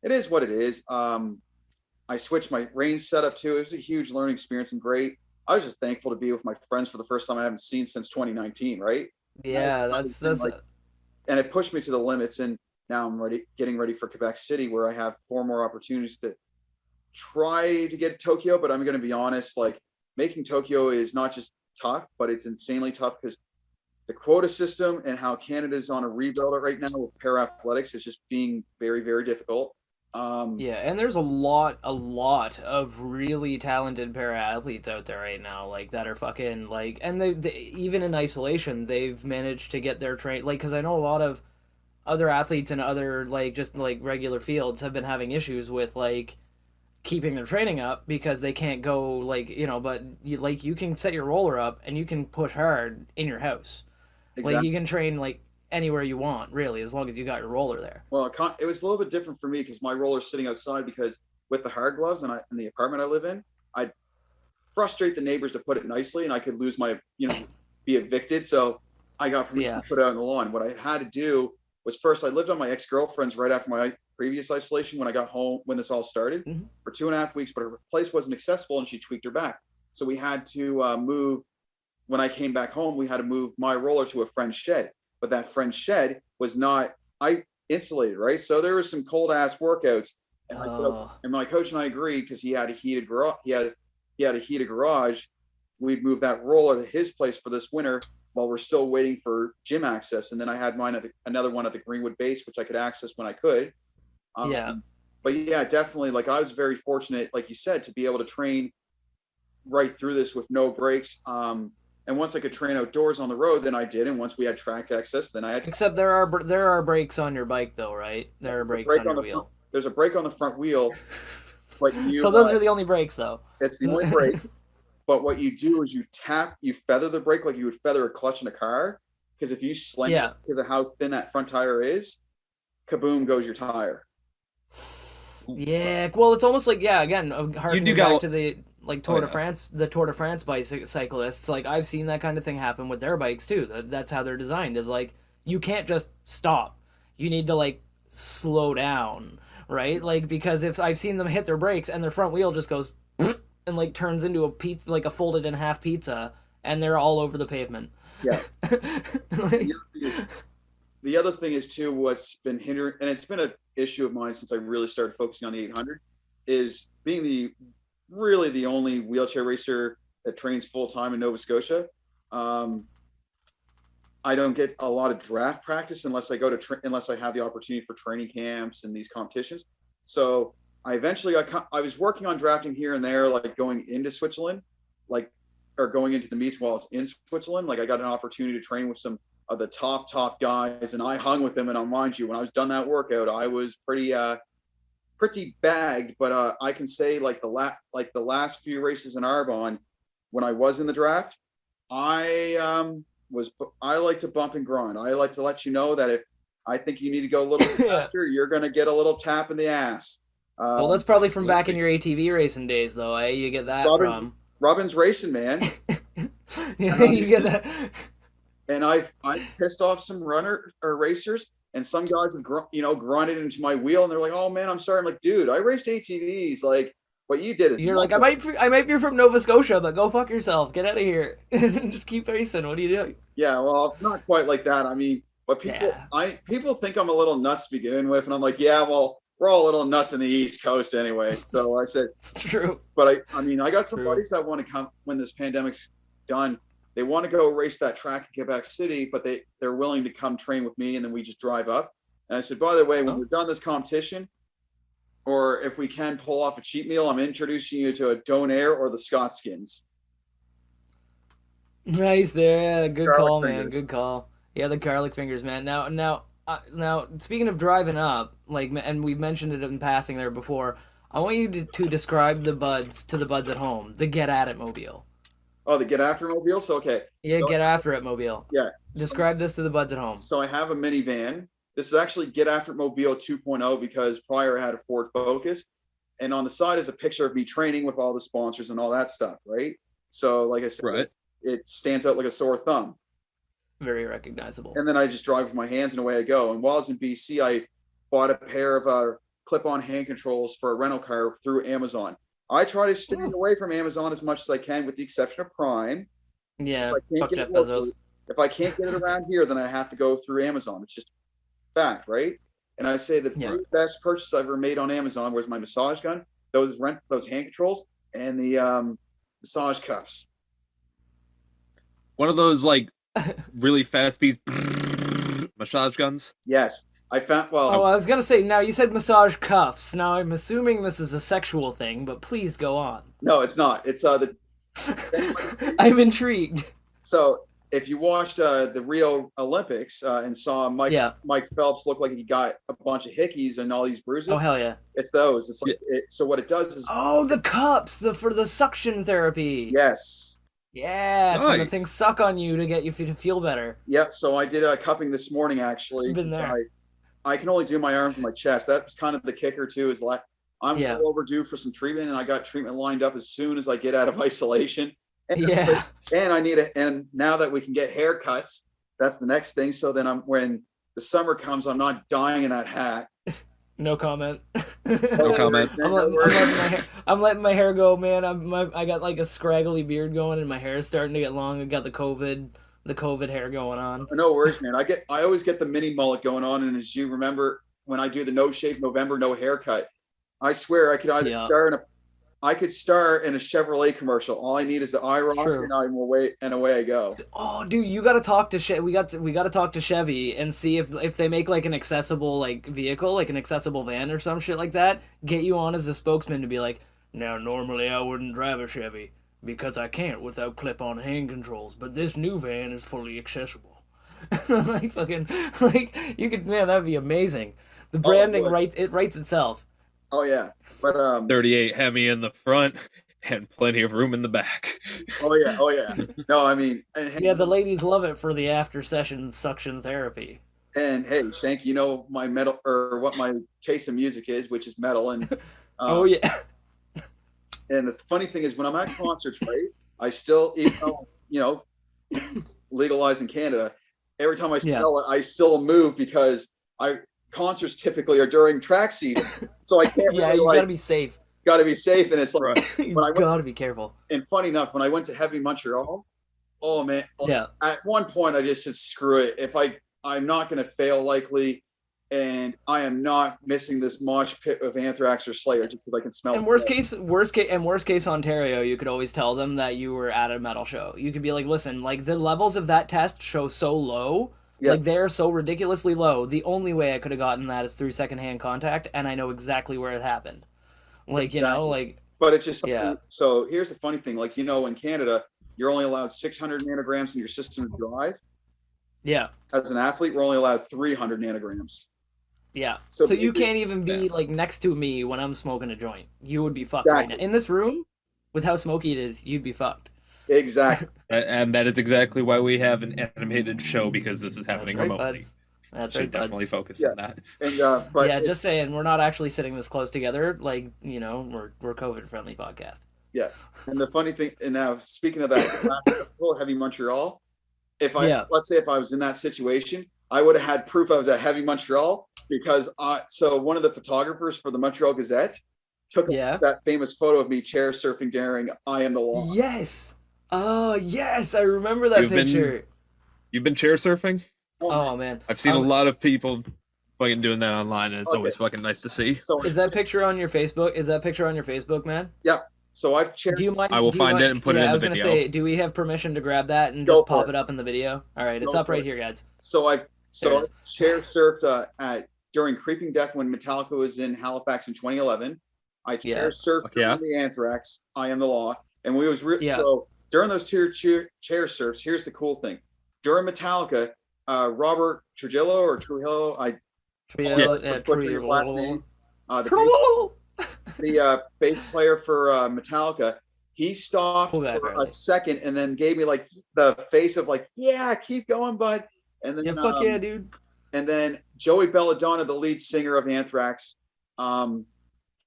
it is what it is. I switched my range setup too. It was a huge learning experience and great. I was just thankful to be with my friends for the first time I haven't seen since 2019, right? Yeah, that's and it pushed me to the limits, and now I'm getting ready for Quebec City, where I have 4 more opportunities to try to get Tokyo. But I'm going to be honest, like making Tokyo is not just tough, but it's insanely tough because the quota system and how Canada's on a rebuild right now with para athletics is just being very, very difficult. And there's a lot of really talented para athletes out there right now, like that are fucking like, and they even in isolation they've managed to get their train, like, because I know a lot of other athletes in other like just like regular fields have been having issues with like keeping their training up because they can't go like, but you can set your roller up and you can push hard in your house. Exactly. Like you can train like anywhere you want, really, as long as you got your roller there. Well, it was a little bit different for me because my roller's sitting outside, because with the hard gloves and in the apartment I live in, I'd frustrate the neighbors, to put it nicely, and I could lose my, be evicted. So I got permission to put it out on the lawn. What I had to do was, first, I lived on my ex-girlfriend's right after my previous isolation when I got home, when this all started, for 2.5 weeks, but her place wasn't accessible and she tweaked her back. So we had to move. When I came back home, we had to move my roller to a friend's shed. But that friend's shed was not insulated, right? So there were some cold ass workouts, and I said, and my coach and I agreed, because he had a heated garage. He had a heated garage. We'd move that roller to his place for this winter, while we're still waiting for gym access. And then I had mine at another one at the Greenwood base, which I could access when I could. Yeah. But yeah, definitely. Like I was very fortunate, like you said, to be able to train right through this with no breaks. And once I could train outdoors on the road, then I did. And once we had track access, then I had. Except there are brakes on your bike though, right? There are brakes on your wheel. There's a brake on the front wheel. But so those are the only brakes though. It's the only brake. But what you do is you feather the brake like you would feather a clutch in a car. Because if you sling it because of how thin that front tire is, kaboom goes your tire. Yeah, well, it's almost like again, harkening back to the Tour de France, the Tour de France cyclists. Like I've seen that kind of thing happen with their bikes too. That's how they're designed. Is like you can't just stop. You need to like slow down, right? Like because if I've seen them hit their brakes and their front wheel just goes and like turns into a folded in half pizza, and they're all over the pavement. Yeah. The other thing is too, what's been hindering, and it's been an issue of mine since I really started focusing on the 800, is being the only wheelchair racer that trains full time in Nova Scotia. I don't get a lot of draft practice unless I go to unless I have the opportunity for training camps and these competitions. So I eventually I was working on drafting here and there, like going into Switzerland, or going into the meets while it's in Switzerland. Like I got an opportunity to train with some of the top guys, and I hung with them. And I'll mind you, when I was done that workout, I was pretty bagged. But I can say like the last few races in Arbonne, when I was in the draft, I like to bump and grind. I like to let you know that if I think you need to go a little bit faster, you're going to get a little tap in the ass. Well, that's probably from back in your ATV racing days, though. You get that from Robin's racing, man. You get that. And I pissed off some racers, and some guys have grunted into my wheel, and they're like, "Oh man, I'm sorry." I'm like, "Dude, I raced ATVs. Like, what you did is." You're like, I might be from Nova Scotia, but go fuck yourself. Get out of here. Just keep racing. What are you doing? Yeah, well, not quite like that. I mean, but people think I'm a little nuts to begin with, and I'm like, yeah, well, we're all a little nuts in the East Coast anyway. So I said, it's true. But I mean, I got some buddies that want to come when this pandemic's done. They want to go race that track in Quebec City, but they're willing to come train with me, and then we just drive up. And I said, by the way, when we're done this competition, or if we can pull off a cheat meal, I'm introducing you to a Donair or the Scottskins. Nice there. Yeah, good call, man. Good call. Yeah, the garlic fingers, man. Now, speaking of driving up, and we've mentioned it in passing there before, I want you to describe the buds to the buds at home, the Get At It mobile. Oh, the Get After mobile? So, okay. Yeah, so, Get After It mobile. Yeah. Describe this to the buds at home. So I have a minivan. This is actually Get After It mobile 2.0 because prior I had a Ford Focus. And on the side is a picture of me training with all the sponsors and all that stuff, right? So, like I said, it stands out like a sore thumb. Very recognizable. And then I just drive with my hands and away I go. And while I was in BC, I bought a pair of clip-on hand controls for a rental car through Amazon. I try to stay away from Amazon as much as I can, with the exception of Prime. Yeah, fuck Jeff Bezos. If I can't get it around here, then I have to go through Amazon. It's just fact, right? And I say the three best purchases I've ever made on Amazon was my massage gun, those hand controls, and the massage cuffs. One of those like really fast piece massage guns. Yes. I found, well... Oh, I was going to say, now you said massage cuffs. Now I'm assuming this is a sexual thing, but please go on. No, it's not. It's the... I'm intrigued. So, if you watched the Rio Olympics and saw Mike Phelps look like he got a bunch of hickeys and all these bruises... Oh, hell yeah. It's those. It's like, so what it does is... Oh, the cups! For the suction therapy. Yes. Yeah, it's when the things suck on you to get you to feel better. Yep, so I did a cupping this morning, actually. Been there. I can only do my arms and my chest. That's kind of the kicker too. Is like I'm overdue for some treatment, and I got treatment lined up as soon as I get out of isolation. And I need and now that we can get haircuts, that's the next thing. So then when the summer comes, I'm not dying in that hat. No comment. No comment. I'm letting my hair go, man. I got like a scraggly beard going, and my hair is starting to get long. I got the COVID hair going on. No worries, man. I always get the mini mullet going on, and as you remember, when I do the No Shave November, no haircut, I swear I could either I could star in a Chevrolet commercial. All I need is the IROC, True. and I'm away I go. Oh, dude, you got to talk to we got to talk to Chevy and see if they make like an accessible like vehicle, like an accessible van or some shit like that. Get you on as a spokesman to be like, now normally I wouldn't drive a Chevy because I can't without clip-on hand controls, but this new van is fully accessible. Like fucking like you could, man, that'd be amazing. The branding writes itself. Oh yeah, but 38 Hemi in the front and plenty of room in the back. oh yeah. No, I mean, Yeah, the ladies love it for the after session suction therapy. And hey, Shank, you know my metal or what my taste in music is, which is metal. And Oh yeah. And the funny thing is, when I'm at concerts, right, I still, even though, you know, it's legalized in Canada, every time I smell it, I still move because concerts typically are during track season, so I can't. Yeah, really, you gotta be safe. Gotta be safe, and it's like You gotta be careful. And funny enough, when I went to Heavy Montreal, oh man, Yeah. At one point I just said, screw it. If I'm not gonna fail likely, and I am not missing this mosh pit of Anthrax or Slayer just because I can smell. And worst case Ontario, you could always tell them that you were at a metal show. You could be like, listen, like the levels of that test show so low, like they're so ridiculously low. The only way I could have gotten that is through secondhand contact, and I know exactly where it happened. Like you know, like. But it's just yeah. So here's the funny thing, like in Canada, you're only allowed 600 nanograms in your system to drive. Yeah. As an athlete, we're only allowed 300 nanograms. Yeah. So you can't even be like next to me when I'm smoking a joint. You would be fucked right now. In this room, with how smoky it is, you'd be fucked. Exactly. And that is exactly why we have an animated show, because this is happening remotely. That's should right, definitely focus on that. And but yeah, just saying, we're not actually sitting this close together. Like, you know, we're COVID friendly podcast. Yeah. And the funny thing, and now speaking of that last festival, Heavy Montreal, let's say if I was in that situation, I would have had proof I was at Heavy Montreal, because so one of the photographers for the Montreal Gazette took that famous photo of me chair surfing during I Am the Law. Yes. Oh yes, I remember that picture. You've been chair surfing? Oh man, I've seen a lot of people fucking doing that online, and it's always fucking nice to see. So is that picture on your Facebook? Is that picture on your Facebook, man? Yeah. So I've chaired. Do you mind? I will find it and put it in the video. I was gonna say, do we have permission to grab that and just pop it up in the video? All right, it's up right here, guys. So I chair surfed during Creeping Death when Metallica was in Halifax in 2011. I chair surfed during the Anthrax, I Am the Law, and we was so during those two chair surfs. Here's the cool thing: during Metallica, Robert Trujillo or Trujillo, his last name, the bass player for Metallica, he stopped for a second and then gave me like the face of like, yeah, keep going, bud. And then fuck yeah, dude. And then Joey Belladonna, the lead singer of Anthrax,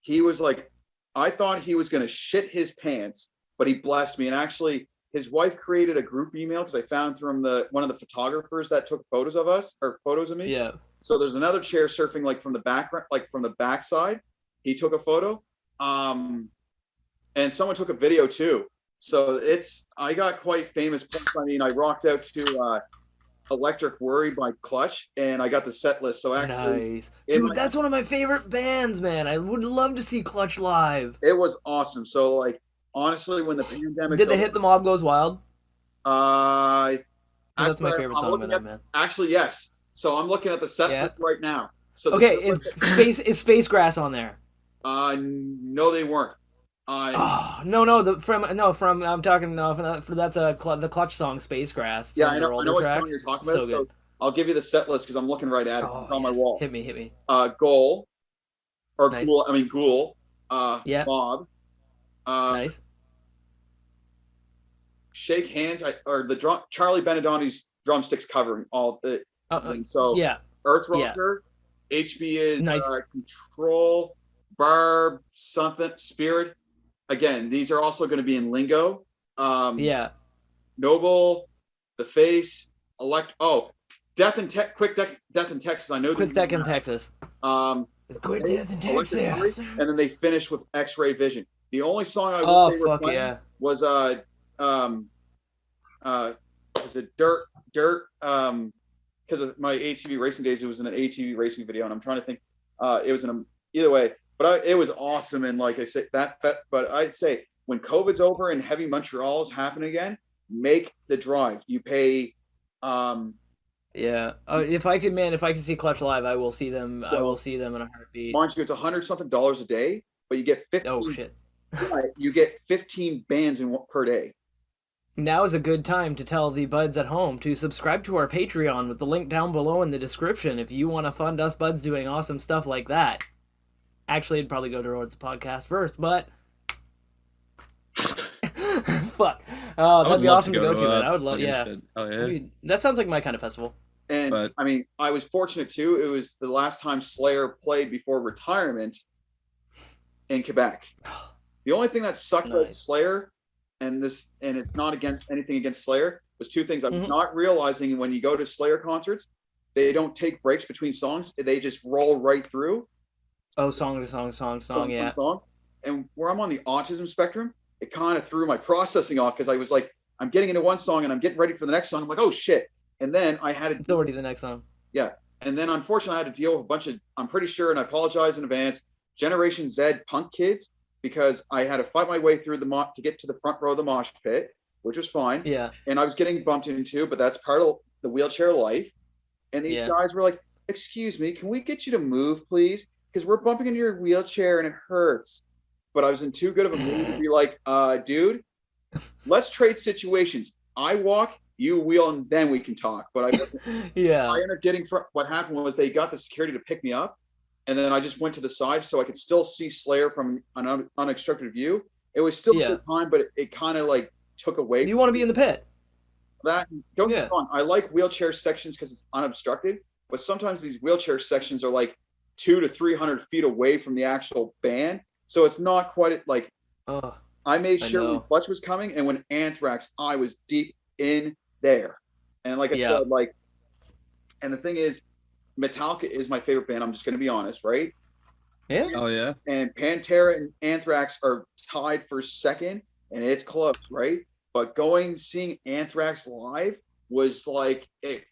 he was like, I thought he was gonna shit his pants, but he blessed me. And actually, his wife created a group email because I found from one of the photographers that took photos of us or photos of me. Yeah. So there's another chair surfing like from the background, like from the backside. He took a photo, and someone took a video too. So I got quite famous. I mean, I rocked out to Electric Worry by Clutch, and I got the set list. So actually, nice, dude, that's one of my favorite bands, man. I would love to see Clutch live. It was awesome. So like, honestly, when the pandemic did they hit The Mob Goes Wild? That's my favorite song by them, man. Actually, yes. So I'm looking at the set list right now. So okay, is Space Grass on there? No, they weren't. I'm talking that's the Clutch song, Space Grass. Yeah, I know what song you're talking about. So good. I'll give you the set list because I'm looking right at it. It's on my wall. Hit me. Goal, or nice. Ghoul. I mean Ghoul. Mob. Nice. Shake Hands, or the Charlie Benedoni's drumsticks covering all the. Earth Rocker, HB is nice. Control, Barb, something, Spirit. Again, these are also going to be in lingo. Noble, The Face, Death in Texas. I know. Quick Death in Texas. Quick Death in Texas. And then they finished with X-Ray Vision. The only song I was was it Dirt because of my ATV racing days. It was in an ATV racing video, and I'm trying to think. It was either way. But it was awesome. And like I said, but I'd say when COVID's over and Heavy Montreal is happening again, make the drive. You pay. Yeah. If I could see Clutch live, I will see them. I will see them in a heartbeat. Mind you, it's $100-something a day, but you get 15. Oh shit. You get 15 bands per day. Now is a good time to tell the buds at home to subscribe to our Patreon with the link down below in the description if you want to fund us buds doing awesome stuff like that. Actually, it'd probably go towards the podcast first, but fuck. Oh, that'd be awesome to go to, man. I would love, yeah. Oh, yeah. That sounds like my kind of festival. And I mean, I was fortunate too. It was the last time Slayer played before retirement in Quebec. The only thing that sucked about Slayer, and it's not anything against Slayer, was two things. I'm not realizing when you go to Slayer concerts, they don't take breaks between songs. They just roll right through. Oh, song to song, yeah. And where I'm on the autism spectrum, it kind of threw my processing off because I was like, I'm getting into one song and I'm getting ready for the next song. I'm like, oh shit. And then I had it's already the next song. Yeah. And then unfortunately I had to deal with a bunch of, I'm pretty sure, and I apologize in advance, Generation Z punk kids, because I had to fight my way through to get to the front row of the mosh pit, which was fine. Yeah. And I was getting bumped into, but that's part of the wheelchair life. And these guys were like, excuse me, can we get you to move, please? Because we're bumping into your wheelchair and it hurts. But I was in too good of a mood to be like, dude, let's trade situations. I walk, you wheel, and then we can talk. But I ended up getting, what happened was they got the security to pick me up. And then I just went to the side so I could still see Slayer from an unobstructed view. It was still a good time, but it kind of like took away. You want to be in the pit. Don't get me wrong. I like wheelchair sections because it's unobstructed. But sometimes these wheelchair sections are like 200 to 300 feet away from the actual band. So it's not quite like, I made sure when Clutch was coming, and when Anthrax, I was deep in there. And like I said, like, and the thing is, Metallica is my favorite band. I'm just going to be honest, right? Yeah. Oh, yeah. And Pantera and Anthrax are tied for second, and it's close, right? But seeing Anthrax live was like, it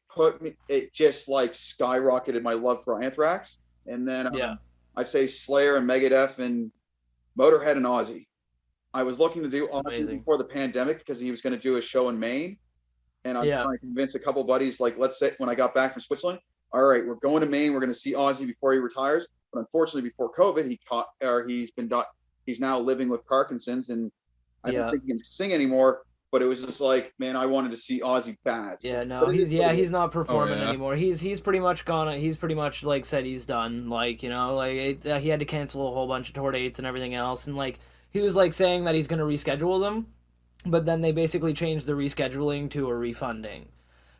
just like skyrocketed my love for Anthrax. And then I say Slayer and Megadeth and Motorhead and Ozzy. I was looking to do Ozzy before the pandemic because he was going to do a show in Maine. And I'm trying to convince a couple buddies, like, let's say when I got back from Switzerland, all right, we're going to Maine. We're going to see Ozzy before he retires. But unfortunately, before COVID, he's now living with Parkinson's, and I don't think he can sing anymore. But it was just like, man, I wanted to see Ozzy bad. Yeah, no, he's not performing anymore. He's pretty much gone. He's pretty much like said he's done. Like, you know, like he had to cancel a whole bunch of tour dates and everything else, and like he was like saying that he's going to reschedule them, but then they basically changed the rescheduling to a refunding.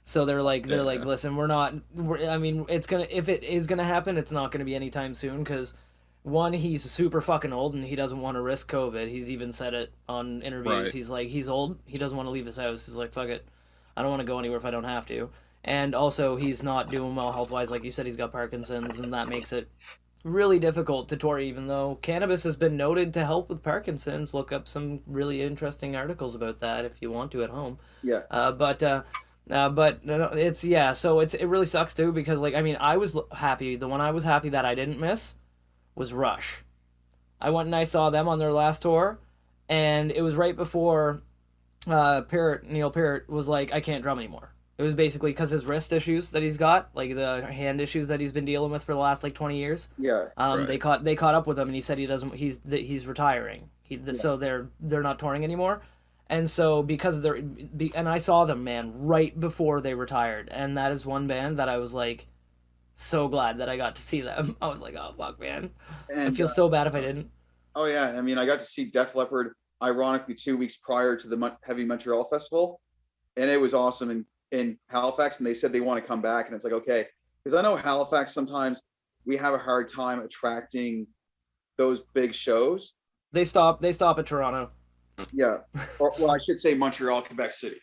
So they're like, listen, if it is gonna happen, it's not gonna be anytime soon because, one, he's super fucking old and he doesn't want to risk COVID. He's even said it on interviews. Right. He's like, he's old. He doesn't want to leave his house. He's like, fuck it, I don't want to go anywhere if I don't have to. And also, he's not doing well health wise. Like you said, he's got Parkinson's, and that makes it really difficult to tour. Even though cannabis has been noted to help with Parkinson's, look up some really interesting articles about that if you want to at home. Yeah. But it's so it really sucks too because like I mean I was happy. The one I was happy that I didn't miss was Rush. I went and I saw them on their last tour, and it was right before Neil Peart was like, I can't drum anymore. It was basically because his wrist issues that he's got, like the hand issues that he's been dealing with for the last like 20 years. Yeah. They caught up with him, and he said he's retiring. So they're not touring anymore. And so and I saw them, man, right before they retired. And that is one band that I was like so glad that I got to see them. I was like, oh fuck, man. And I feel so bad if I didn't. Oh yeah, I mean, I got to see Def Leppard ironically 2 weeks prior to the Heavy Montreal Festival, and it was awesome in Halifax. And they said they want to come back, and it's like, okay, because I know Halifax sometimes we have a hard time attracting those big shows. They stop at Toronto. Yeah, well, I should say Montreal, Quebec City.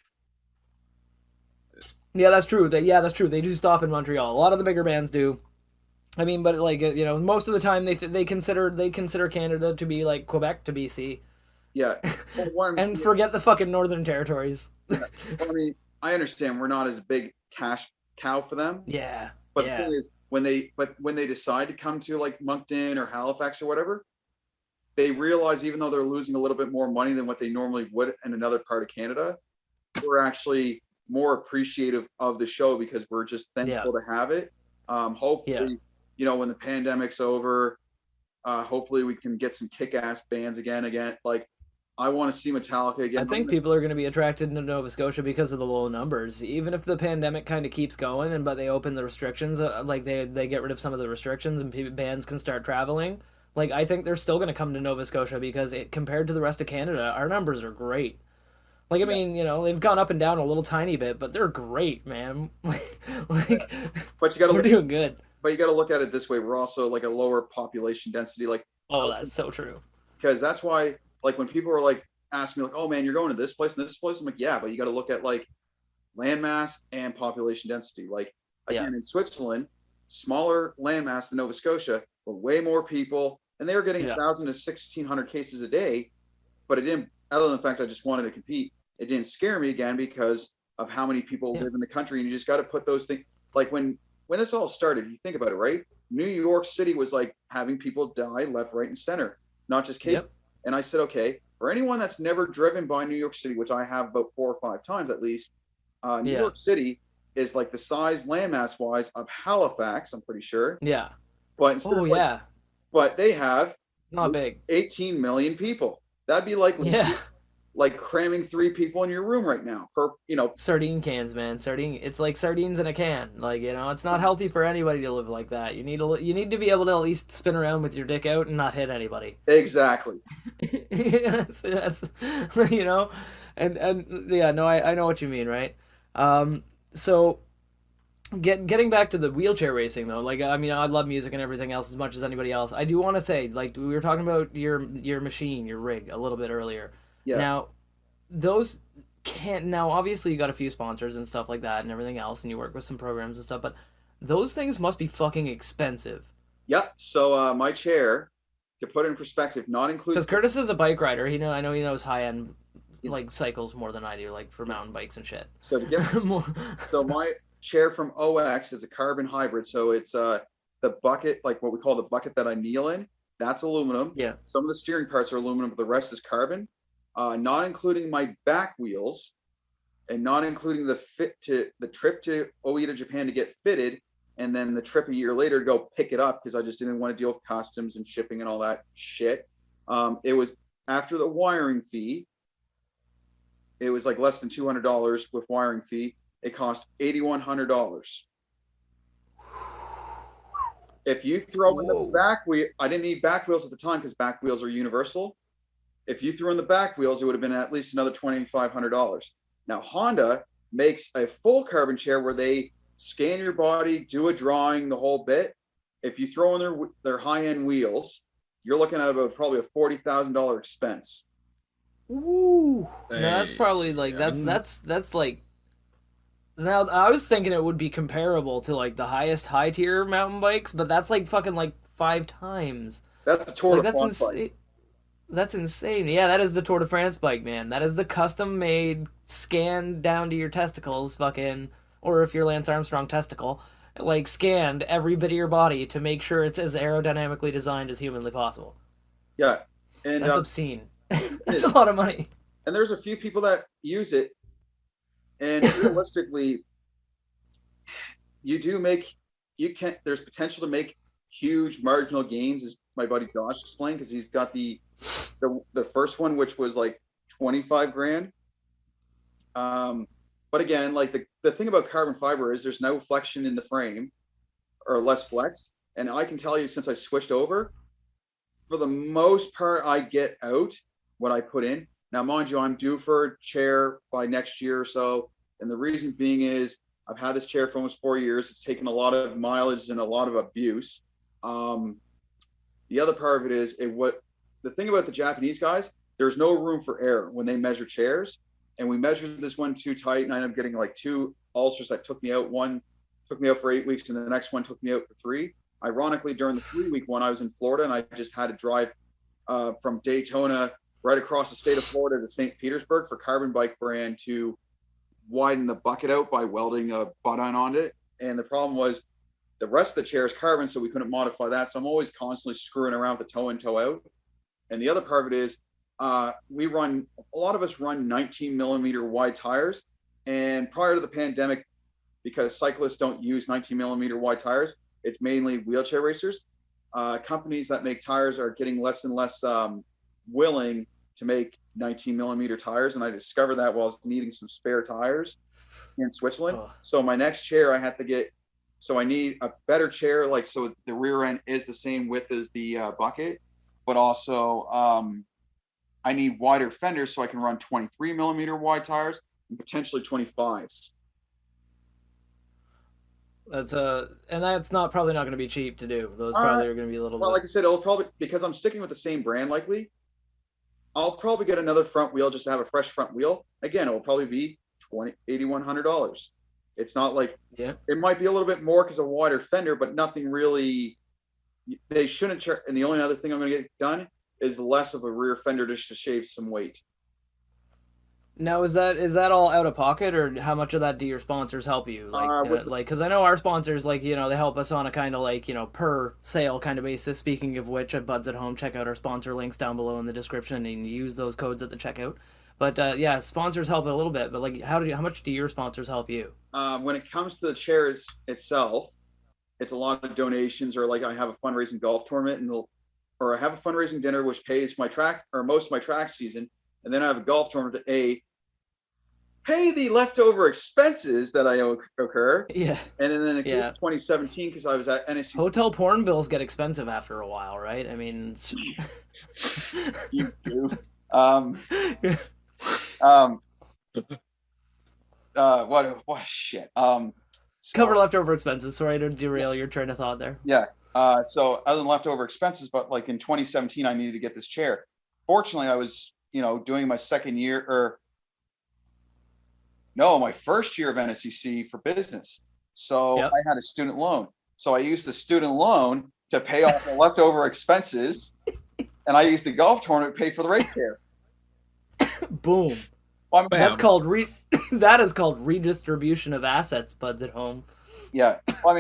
Yeah, that's true. That's true. They do stop in Montreal. A lot of the bigger bands do. I mean, but like most of the time they consider Canada to be like Quebec to BC. Yeah, and forget the fucking Northern Territories. Yeah. Well, I mean, I understand we're not as big cash cow for them. Yeah. But the thing is, when they decide to come to like Moncton or Halifax or whatever, they realize even though they're losing a little bit more money than what they normally would in another part of Canada, we're actually more appreciative of the show because we're just thankful to have it. Hopefully, when the pandemic's over, hopefully we can get some kick-ass bands again. Like, I want to see Metallica again. I think people are going to be attracted to Nova Scotia because of the low numbers. Even if the pandemic kind of keeps going, but they open the restrictions, like they get rid of some of the restrictions and bands can start traveling. Like, I think they're still going to come to Nova Scotia because compared to the rest of Canada, our numbers are great. Like, I mean, they've gone up and down a little tiny bit, but they're great, man. But you got to we're doing good. But you got to look at it this way: we're also like a lower population density. Like, that's so true. Because that's why, like, when people are like asking me, like, "Oh man, you're going to this place and this place," I'm like, "Yeah, but you got to look at like landmass and population density." Like, again, in Switzerland, smaller landmass than Nova Scotia, but way more people, and they were getting 1,000 to 1,600 cases a day. But it didn't. Other than the fact I just wanted to compete, it didn't scare me again because of how many people live in the country, and you just got to put those things. Like when this all started, you think about it, right? New York City was like having people die left, right, and center, not just cases. And I said, okay, for anyone that's never driven by New York City, which I have about 4 or 5 times at least, New York City is like the size landmass wise of Halifax, I'm pretty sure. Yeah. But instead but they have not big 18 million people. That'd be like like cramming 3 people in your room right now per sardine cans, man. It's like sardines in a can. Like, it's not healthy for anybody to live like that. You need to be able to at least spin around with your dick out and not hit anybody. Exactly. that's I know what you mean, right? So getting back to the wheelchair racing though, like, I mean, I love music and everything else as much as anybody else. I do want to say, like, we were talking about your machine, your rig a little bit earlier. Yeah. Now, those can't. Now, obviously, you got a few sponsors and stuff like that and everything else, and you work with some programs and stuff. But those things must be fucking expensive. Yeah. So my chair, to put it in perspective, not including because Curtis is a bike rider. I know he knows high end like cycles more than I do, like for mountain bikes and shit. So to get so my chair from OX is a carbon hybrid. So it's the bucket, like what we call the bucket that I kneel in. That's aluminum. Yeah. Some of the steering parts are aluminum, but the rest is carbon. Not including my back wheels, and not including the trip to Oita, Japan to get fitted, and then the trip a year later to go pick it up because I just didn't want to deal with customs and shipping and all that shit. It was after the wiring fee. It was like less than $200 with wiring fee. It cost $8,100. If you throw in the back wheel, I didn't need back wheels at the time because back wheels are universal. If you threw in the back wheels, it would have been at least another $2,500. Now, Honda makes a full carbon chair where they scan your body, do a drawing, the whole bit. If you throw in their high-end wheels, you're looking at about probably a $40,000 expense. Ooh. Hey. No, that's probably like that's like. Now, I was thinking it would be comparable to like the highest high tier mountain bikes, but that's like fucking like 5 times. That's the Tour de France bike. That's insane. Yeah, that is the Tour de France bike, man. That is the custom-made, scanned down to your testicles, fucking, or if you're Lance Armstrong testicle, like scanned every bit of your body to make sure it's as aerodynamically designed as humanly possible. Yeah, and that's obscene. That's a lot of money. And there's a few people that use it, and realistically, there's potential to make huge marginal gains, as my buddy Josh explained, because he's got the first one, which was like 25 grand. But again, like the thing about carbon fiber is there's no flexion in the frame, or less flex. And I can tell you, since I switched over, for the most part, I get out what I put in. Now, mind you, I'm due for a chair by next year or so. And the reason being is I've had this chair for almost 4 years. It's taken a lot of mileage and a lot of abuse. The other part of it is the thing about the Japanese guys, there's no room for error when they measure chairs. And we measured this one too tight, and I ended up getting like 2 ulcers that took me out. One took me out for 8 weeks, and the next one took me out for 3. Ironically, during the 3-week one, I was in Florida, and I just had to drive from Daytona right across the state of Florida to St. Petersburg for Carbon Bike brand to widen the bucket out by welding a butt on it. And the problem was the rest of the chair is carbon, so we couldn't modify that. So I'm always constantly screwing around with the toe in, toe out. And the other part of it is a lot of us run 19 millimeter wide tires. And prior to the pandemic, because cyclists don't use 19 millimeter wide tires, it's mainly wheelchair racers. Companies that make tires are getting less and less willing to make 19 millimeter tires. And I discovered that while I was needing some spare tires in Switzerland. Oh. So my next chair I had to get, so I need a better chair, like, so the rear end is the same width as the bucket, but also I need wider fenders so I can run 23 millimeter wide tires and potentially 25s. And that's probably not going to be cheap to do. Those probably are going to be a little. Well, bit... like I said, it'll probably, because I'm sticking with the same brand, likely, I'll probably get another front wheel just to have a fresh front wheel. Again, it will probably be $8,100. It's not like, it might be a little bit more because of wider fender, but nothing really. They shouldn't. And the only other thing I'm going to get done is less of a rear fender just to shave some weight. Now, is that all out of pocket, or how much of that do your sponsors help you? Because I know our sponsors, like, you know, they help us on a kind of like, you know, per sale kind of basis. Speaking of which, at Buds at Home, check out our sponsor links down below in the description and use those codes at the checkout. But yeah, sponsors help a little bit. But like, how much do your sponsors help you? When it comes to the chairs itself, it's a lot of donations, or like I have a fundraising golf tournament, or I have a fundraising dinner which pays my track, or most of my track season, and then I have a golf tournament to pay the leftover expenses that I occur. Yeah. And then in 2017, because I was at NSC. Hotel porn bills get expensive after a while, right? I mean, you do. What shit. Cover leftover expenses. Sorry to derail your train of thought there. Yeah. So other than leftover expenses, but like in 2017, I needed to get this chair. Fortunately, I was, doing my my first year of NSCC for business. So I had a student loan. So I used the student loan to pay off the leftover expenses, and I used the golf tournament to pay for the race chair. Boom. Well, that's called that is called redistribution of assets, Buds at Home. Yeah. Well,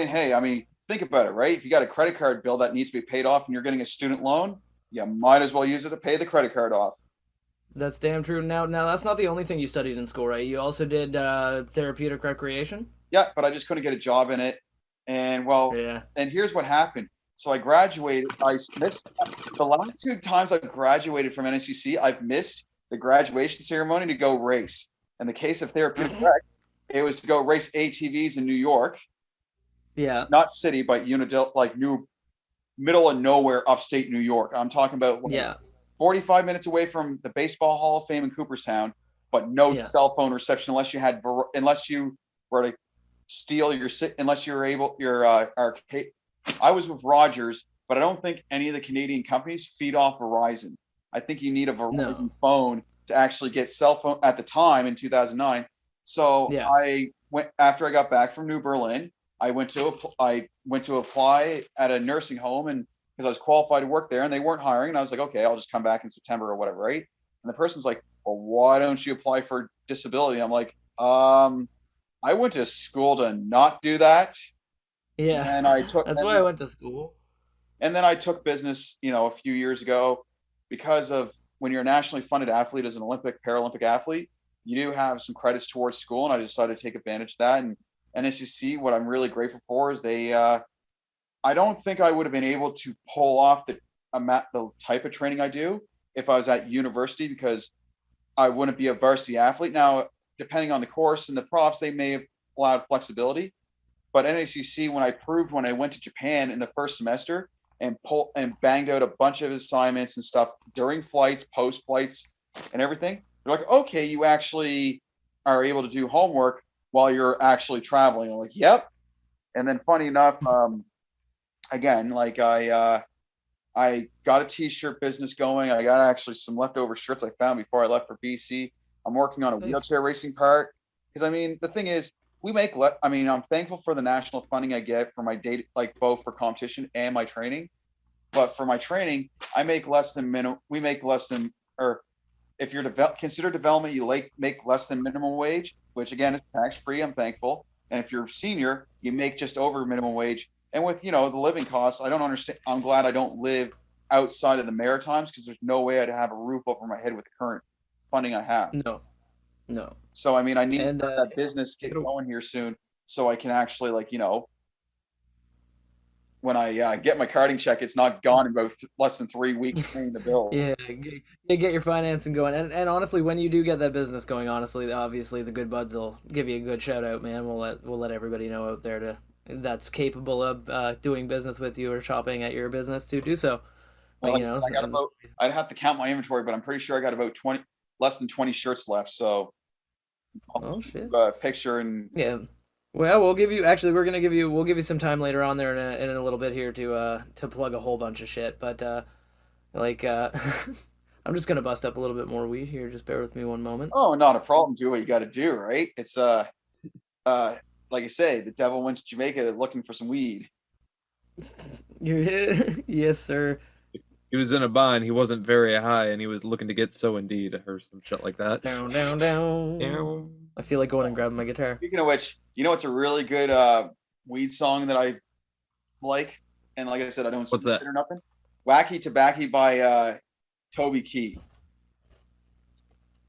think about it, right? If you got a credit card bill that needs to be paid off and you're getting a student loan, you might as well use it to pay the credit card off. That's damn true. Now that's not the only thing you studied in school, right? You also did therapeutic recreation? Yeah, but I just couldn't get a job in it. And and here's what happened. So I graduated. I missed the last 2 times I've graduated from NSCC. I've missed the graduation ceremony to go race. In the case of therapeutic rec, it was to go race ATVs in New York. Yeah. Not city, but new middle of nowhere, upstate New York. I'm talking about 45 minutes away from the Baseball Hall of Fame in Cooperstown, but no cell phone reception unless you were to steal unless you're able arcade. I was with Rogers, but I don't think any of the Canadian companies feed off Verizon. I think you need a Verizon phone to actually get cell phone at the time in 2009. So I went, after I got back from New Berlin, I went to apply at a nursing home, and because I was qualified to work there and they weren't hiring, and I was like, okay, I'll just come back in September or whatever, right? And the person's like, well, why don't you apply for disability? I'm like, I went to school to not do that. Yeah. And that's why I went to school. And then I took business, a few years ago, because of when you're a nationally funded athlete as an Olympic, Paralympic athlete, you do have some credits towards school, and I decided to take advantage of that. And NSCC, what I'm really grateful for is I don't think I would have been able to pull off the type of training I do if I was at university, because I wouldn't be a varsity athlete. Now, depending on the course and the profs, they may have allowed flexibility. But NACC, when I went to Japan in the first semester and banged out a bunch of assignments and stuff during flights, post flights, and everything, they're like, okay, you actually are able to do homework while you're actually traveling. I'm like, yep. And then funny enough, again, like I got a t-shirt business going. I got actually some leftover shirts I found before I left for BC. I'm working on a wheelchair racing part, because the thing is, I'm thankful for the national funding I get for my data, like both for competition and my training. But for my training, I make less than minimum. We make less than, or if you're consider development, you make less than minimum wage, which again is tax free. I'm thankful. And if you're a senior, you make just over minimum wage. And with, the living costs, I don't understand. I'm glad I don't live outside of the Maritimes, because there's no way I'd have a roof over my head with the current funding I have. No. So, I mean, I need And to have that business get going here soon, so I can actually, like, when I get my karting check, it's not gone in about less than 3 weeks paying the bill. Yeah, get your financing going. And honestly, when you do get that business going, obviously the good buds will give you a good shout out, man. We'll let everybody know out there that's capable of doing business with you or shopping at your business to do so. Well, I'd have to count my inventory, but I'm pretty sure I got about less than 20 shirts left. So, oh shit, a picture and yeah. Well, we'll give you some time later on there in a little bit here to plug a whole bunch of shit. But I'm just gonna bust up a little bit more weed here. Just bear with me one moment. Oh, not a problem. Do what you got to do, right? It's like I say, the devil went to Jamaica looking for some weed. Yes, sir. He was in a bind. He wasn't very high, and he was looking to get so indeed, or some shit like that. Down, down, down. I feel like going and grabbing my guitar. Speaking of which, it's a really good weed song that I like, and like I said, I don't What's that? Or nothing. Wacky Tobacco by Toby Keith.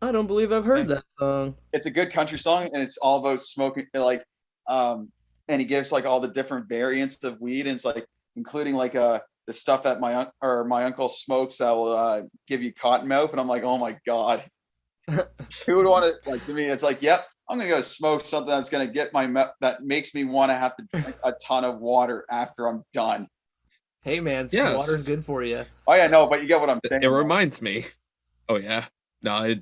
I don't believe I've heard that song. It's a good country song, and it's all about smoking, and he gives like all the different variants of weed, and it's like including like the stuff that my uncle smokes that will give you cotton mouth, and I'm like, oh my god, who would want to, like, to me it's like, yep, I'm gonna go smoke something that's gonna get that makes me want to have to drink a ton of water after I'm done. Hey man, water's good for you. Oh yeah, no, but you get what I'm saying. It reminds me. Oh yeah, no,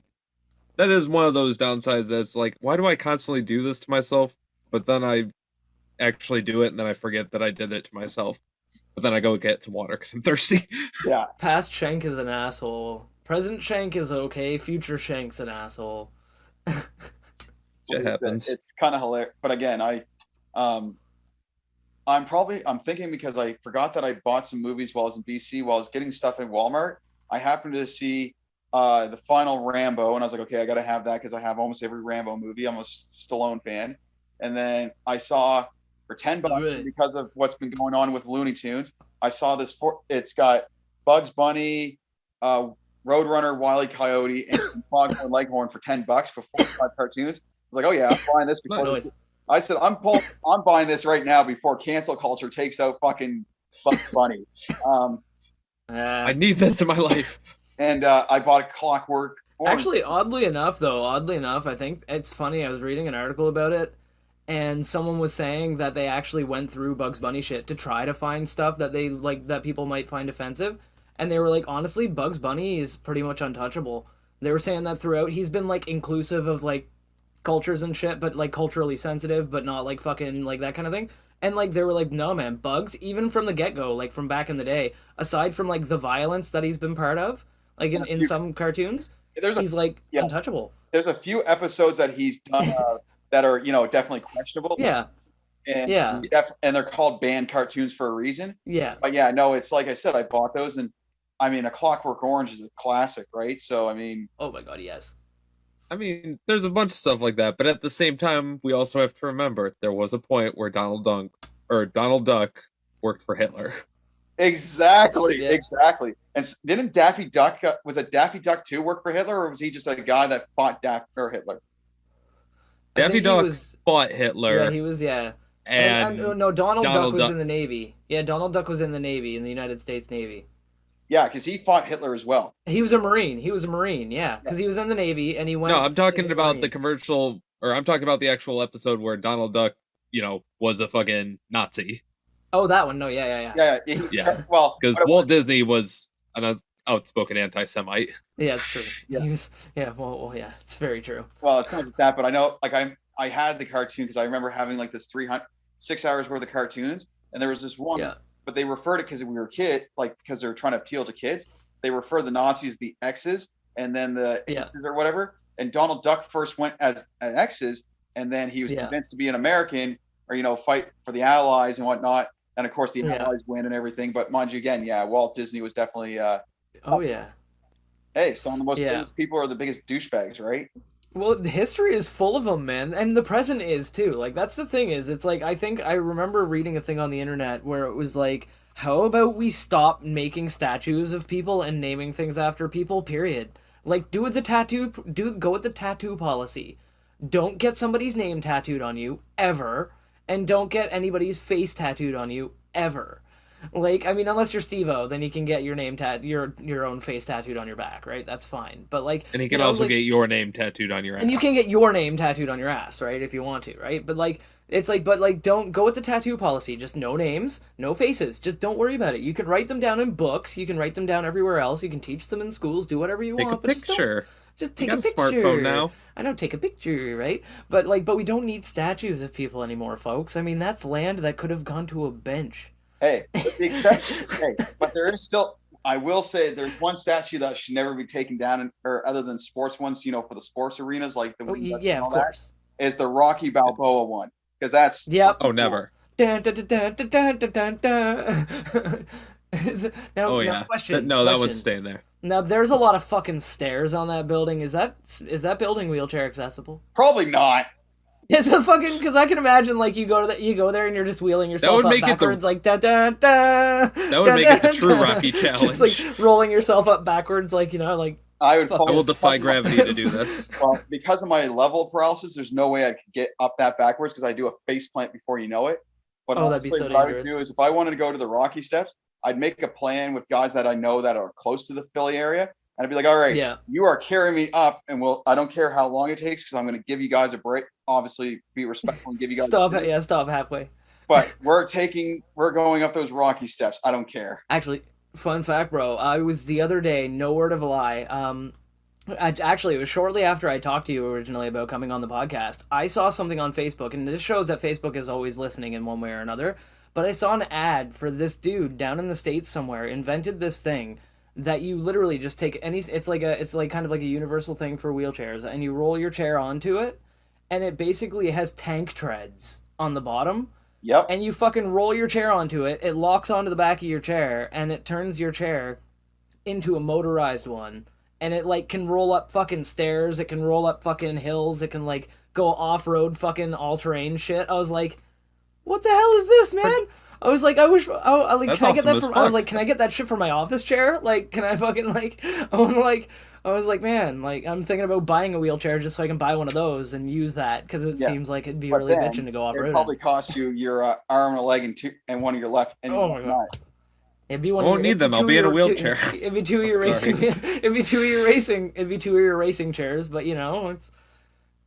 that is one of those downsides that's like, why do I constantly do this to myself? But then I actually do it, and then I forget that I did it to myself. But then I go get some water because I'm thirsty. Yeah. Past Shank is an asshole. Present Shank is okay. Future Shank's an asshole. Shit happens. It's kind of hilarious. But again, I'm thinking, because I forgot that I bought some movies while I was in BC, while I was getting stuff in Walmart. I happened to see the final Rambo, and I was like, okay, I got to have that because I have almost every Rambo movie. I'm a Stallone fan. And then I saw, for $10, really? Because of what's been going on with Looney Tunes, I saw this. It's got Bugs Bunny, Roadrunner, Wile E. Coyote, and Foghorn Leghorn for $10 for 45 cartoons. I was like, oh yeah, I'm buying this before. Nice. I said, I'm buying this right now before cancel culture takes out fucking Bugs Bunny. I need this in my life. And I bought a Clockwork Orange. Actually, oddly enough, I think it's funny. I was reading an article about it, and someone was saying that they actually went through Bugs Bunny shit to try to find stuff that they like that people might find offensive, and they were like, honestly, Bugs Bunny is pretty much untouchable. They were saying that throughout, he's been like inclusive of like cultures and shit, but like culturally sensitive, but not like fucking like that kind of thing. And like they were like, no man, Bugs, even from the get-go, like from back in the day, aside from like the violence that he's been part of, like in some cartoons, he's like untouchable. There's a few episodes that he's done that are, definitely questionable. Yeah. And and they're called banned cartoons for a reason. Yeah. But yeah, no, it's like I said, I bought those, and I mean, A Clockwork Orange is a classic, right? So I mean, oh my god, yes. I mean, there's a bunch of stuff like that, but at the same time, we also have to remember there was a point where Donald Duck worked for Hitler. Exactly. And didn't Daffy Duck, was it Daffy Duck 2 work for Hitler, or was he just a guy that fought Hitler? Daffy Duck fought Hitler. Yeah, he was, And no, Donald Duck was in the Navy. Yeah, Donald Duck was in the Navy, in the United States Navy. Yeah, because he fought Hitler as well. He was a Marine, yeah. Because he was in the Navy, and he went... No, I'm talking about the commercial, or I'm talking about the actual episode where Donald Duck, was a fucking Nazi. Oh, that one. No, yeah. Well, because Walt Disney was an outspoken anti-Semite. Yeah, it's true. Yeah. He was. Yeah. Well, yeah, it's very true. Well, it's not just that, but I know, like, I had the cartoon because I remember having like this 6 hours worth of cartoons, and there was this one. Yeah. But they referred it because we were kids, like because they're trying to appeal to kids. They refer the Nazis the X's, and then the X's or whatever. And Donald Duck first went as an X's, and then he was convinced to be an American, or fight for the Allies and whatnot. And of course, the Allies win and everything. But mind you, again, Walt Disney was definitely. Oh yeah. Hey, some of the most famous people are the biggest douchebags, right? Well, history is full of them, man, and the present is too. Like that's the thing is, it's like I think I remember reading a thing on the internet where it was like, how about we stop making statues of people and naming things after people? Period. Like go with the tattoo policy. Don't get somebody's name tattooed on you ever, and don't get anybody's face tattooed on you ever. Like, I mean, unless you're Steve-O, then you can get your name your own face tattooed on your back, right? That's fine. But like, And you can also get your name tattooed on your ass. and you can get your name tattooed on your ass, right? If you want to, right? But like, it's like, but like, don't go with the tattoo policy. Just no names, no faces. Just don't worry about it. You can write them down in books. You can write them down everywhere else. You can teach them in schools. Do whatever you Take want. a But picture. just take You a got a picture. smartphone now. I know, take a picture, right? But like, but we don't need statues of people anymore, folks. I mean, that's land that could have gone to a bench. Hey, with the exception, but there is still. I will say there's one statue that should never be taken down, or other than sports ones, for the sports arenas like the Yeah, and all of course. that, is the Rocky Balboa one, because that's Yep. Oh, never. Dun, dun, dun, dun, dun, dun, dun, dun. Oh yeah. Now, question. That question. one's staying there. Now there's a lot of fucking stairs on that building. Is that building wheelchair accessible? probably not. It's a fucking because I can imagine like you go there and you're just wheeling yourself would up make it the- backwards like da da da. That would make it the true Rocky challenge. Just like rolling yourself up backwards like like I would. I will probably- defy gravity to do this. Well, because of my level paralysis, there's no way I could get up that backwards because I do a face plant before you know it. But Oh, that'd be honestly, so what I would dangerous. do is if I wanted to go to the Rocky Steps, I'd make a plan with guys that I know that are close to the Philly area, and I'd be like, "All right, Yeah. you are carrying me up, and I don't care how long it takes because I'm going to give you guys a break. Obviously, be respectful and give you guys Stop a break. stop halfway. But we're going up those Rocky Steps. I don't care. Actually, fun fact, bro. I was the other day, no word of a lie. Actually, it was shortly after I talked to you originally about coming on the podcast. I saw something on Facebook, and this shows that Facebook is always listening in one way or another. But I saw an ad for this dude down in the States somewhere invented this thing that you literally just take it's like kind of like a universal thing for wheelchairs, and you roll your chair onto it, and it basically has tank treads on the bottom. Yep. And you fucking roll your chair onto it, it locks onto the back of your chair, and it turns your chair into a motorized one. And it like can roll up fucking stairs, it can roll up fucking hills, it can like go off-road fucking all-terrain shit. I was like, what the hell is this, man? I was like, I wish, That's can I get that awesome as for, I was fuck. like, can I get that shit for my office chair? Like, can I fucking like, I was like, man, like, I'm thinking about buying a wheelchair just so I can buy one of those and use that, because it Yeah. seems like it'd be But really then bitching to go It off-road. probably cost you your arm and a leg and one of your left and Oh your my God. right. It'd be one I won't of need them, I'll be in a wheelchair. It'd be two of your Sorry. racing. It'd be two of your racing chairs. But it's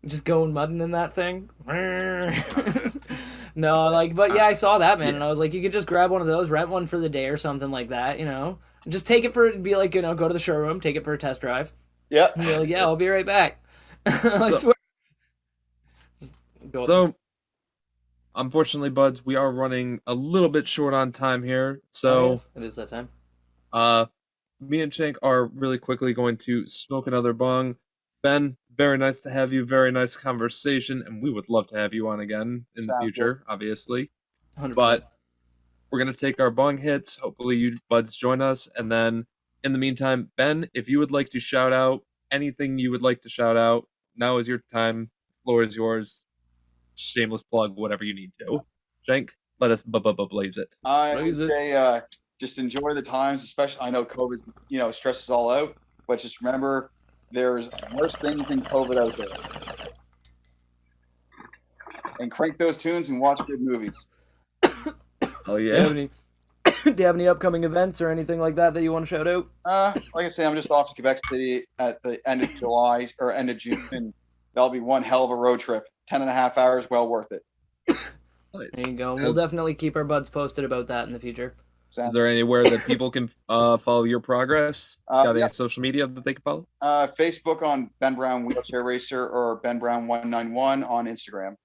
just going mudding in that thing. No, like, but yeah, I saw that, man, and I was like, you could just grab one of those, rent one for the day or something like that, just take it be like, go to the showroom, take it for a test drive, Yep. and be like, yeah, I'll be right back. I So- swear. Go with So, unfortunately, buds, we are running a little bit short on time here. So, it is that time. me and Shank are really quickly going to smoke another bong. Ben, very nice to have you. Very nice conversation, and we would love to have you on again in the Sounds future, obviously. 100%. But we're gonna take our bong hits. Hopefully, you buds join us, and then in the meantime, Ben, if you would like to shout out anything you would like to shout out, now is your time. Floor is yours. Shameless plug, whatever you need to. Shank, let us blaze it. I would Blaze it. say just enjoy the times, especially I know COVID, stresses all out, but just remember there's worse things than COVID out there. And crank those tunes and watch good movies. Oh Do you have any, do you have any upcoming events or anything like that you want to shout out? Like I say, I'm just off to Quebec City at the end of July or end of June, and that'll be one hell of a road trip. 10 and a half hours, well worth it. Nice. There you go. We'll definitely keep our buds posted about that in the future. Is there anywhere that people can follow your progress? Got any Yeah. social media that they can follow? Facebook on Ben Brown Wheelchair Racer or Ben Brown 191 on Instagram.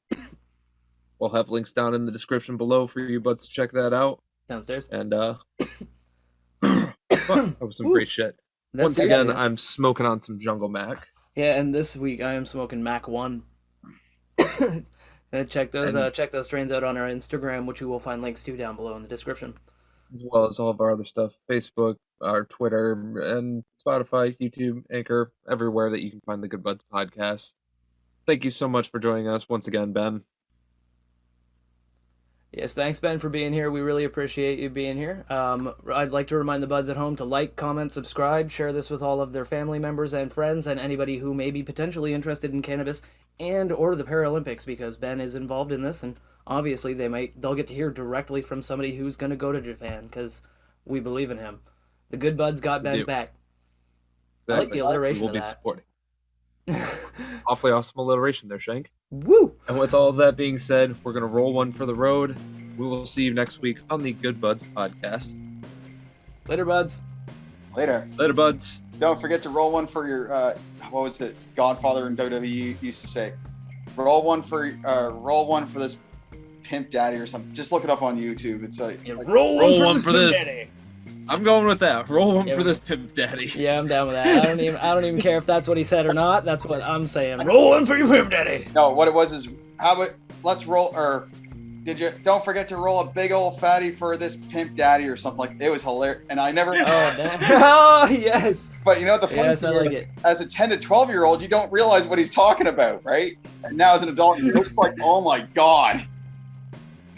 We'll have links down in the description below for you buds to check that out. Downstairs. And that was some great shit. That's Once it. again, I'm smoking on some Jungle Mac. Yeah, and this week I am smoking MAC-1. Check those strains out on our Instagram, which you will find links to down below in the description. As well as all of our other stuff, Facebook, our Twitter, and Spotify, YouTube, Anchor, everywhere that you can find the Good Buds podcast. Thank you so much for joining us once again, Ben. Yes, thanks, Ben, for being here. We really appreciate you being here. I'd like to remind the buds at home to like, comment, subscribe, share this with all of their family members and friends, and anybody who may be potentially interested in cannabis and or the Paralympics, because Ben is involved in this, and obviously they'll get to hear directly from somebody who's going to go to Japan, because we believe in him. The good buds got Ben's back. I like the alliteration we'll of be supporting. Awfully awesome alliteration there, Shank. Woo! And with all of that being said, we're going to roll one for the road. We will see you next week on the Good Buds podcast. Later, buds. Later. Later, buds. Don't forget to roll one for your, what was it, Godfather in WWE used to say? Roll one for this pimp daddy or something. Just look it up on YouTube. It's like, roll one for this. Daddy. I'm going with that. Roll one Yeah, for this pimp daddy. Yeah, I'm down with that. I don't even care if that's what he said or not. That's what I'm saying. Roll one for your pimp daddy. No, what it was is, let's roll, or don't forget to roll a big old fatty for this pimp daddy or something like. It was hilarious, and I never. Oh, damn. Oh, yes. But you know what the funny thing like is, as a 10 to 12-year-old, you don't realize what he's talking about, right? And now as an adult, you're just like, oh my god.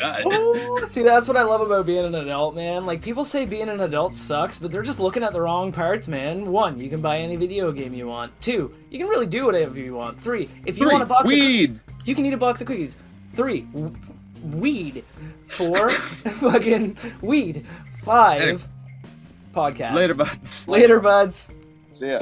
Oh, see, that's what I love about being an adult, man. Like, people say being an adult sucks, but they're just looking at the wrong parts, man. 1, you can buy any video game you want. 2, you can really do whatever you want. 3, if you want a box of cookies, you can eat a box of cookies. 3, weed. 4, fucking weed. 5, podcast. Later, buds. Later, buds. See ya.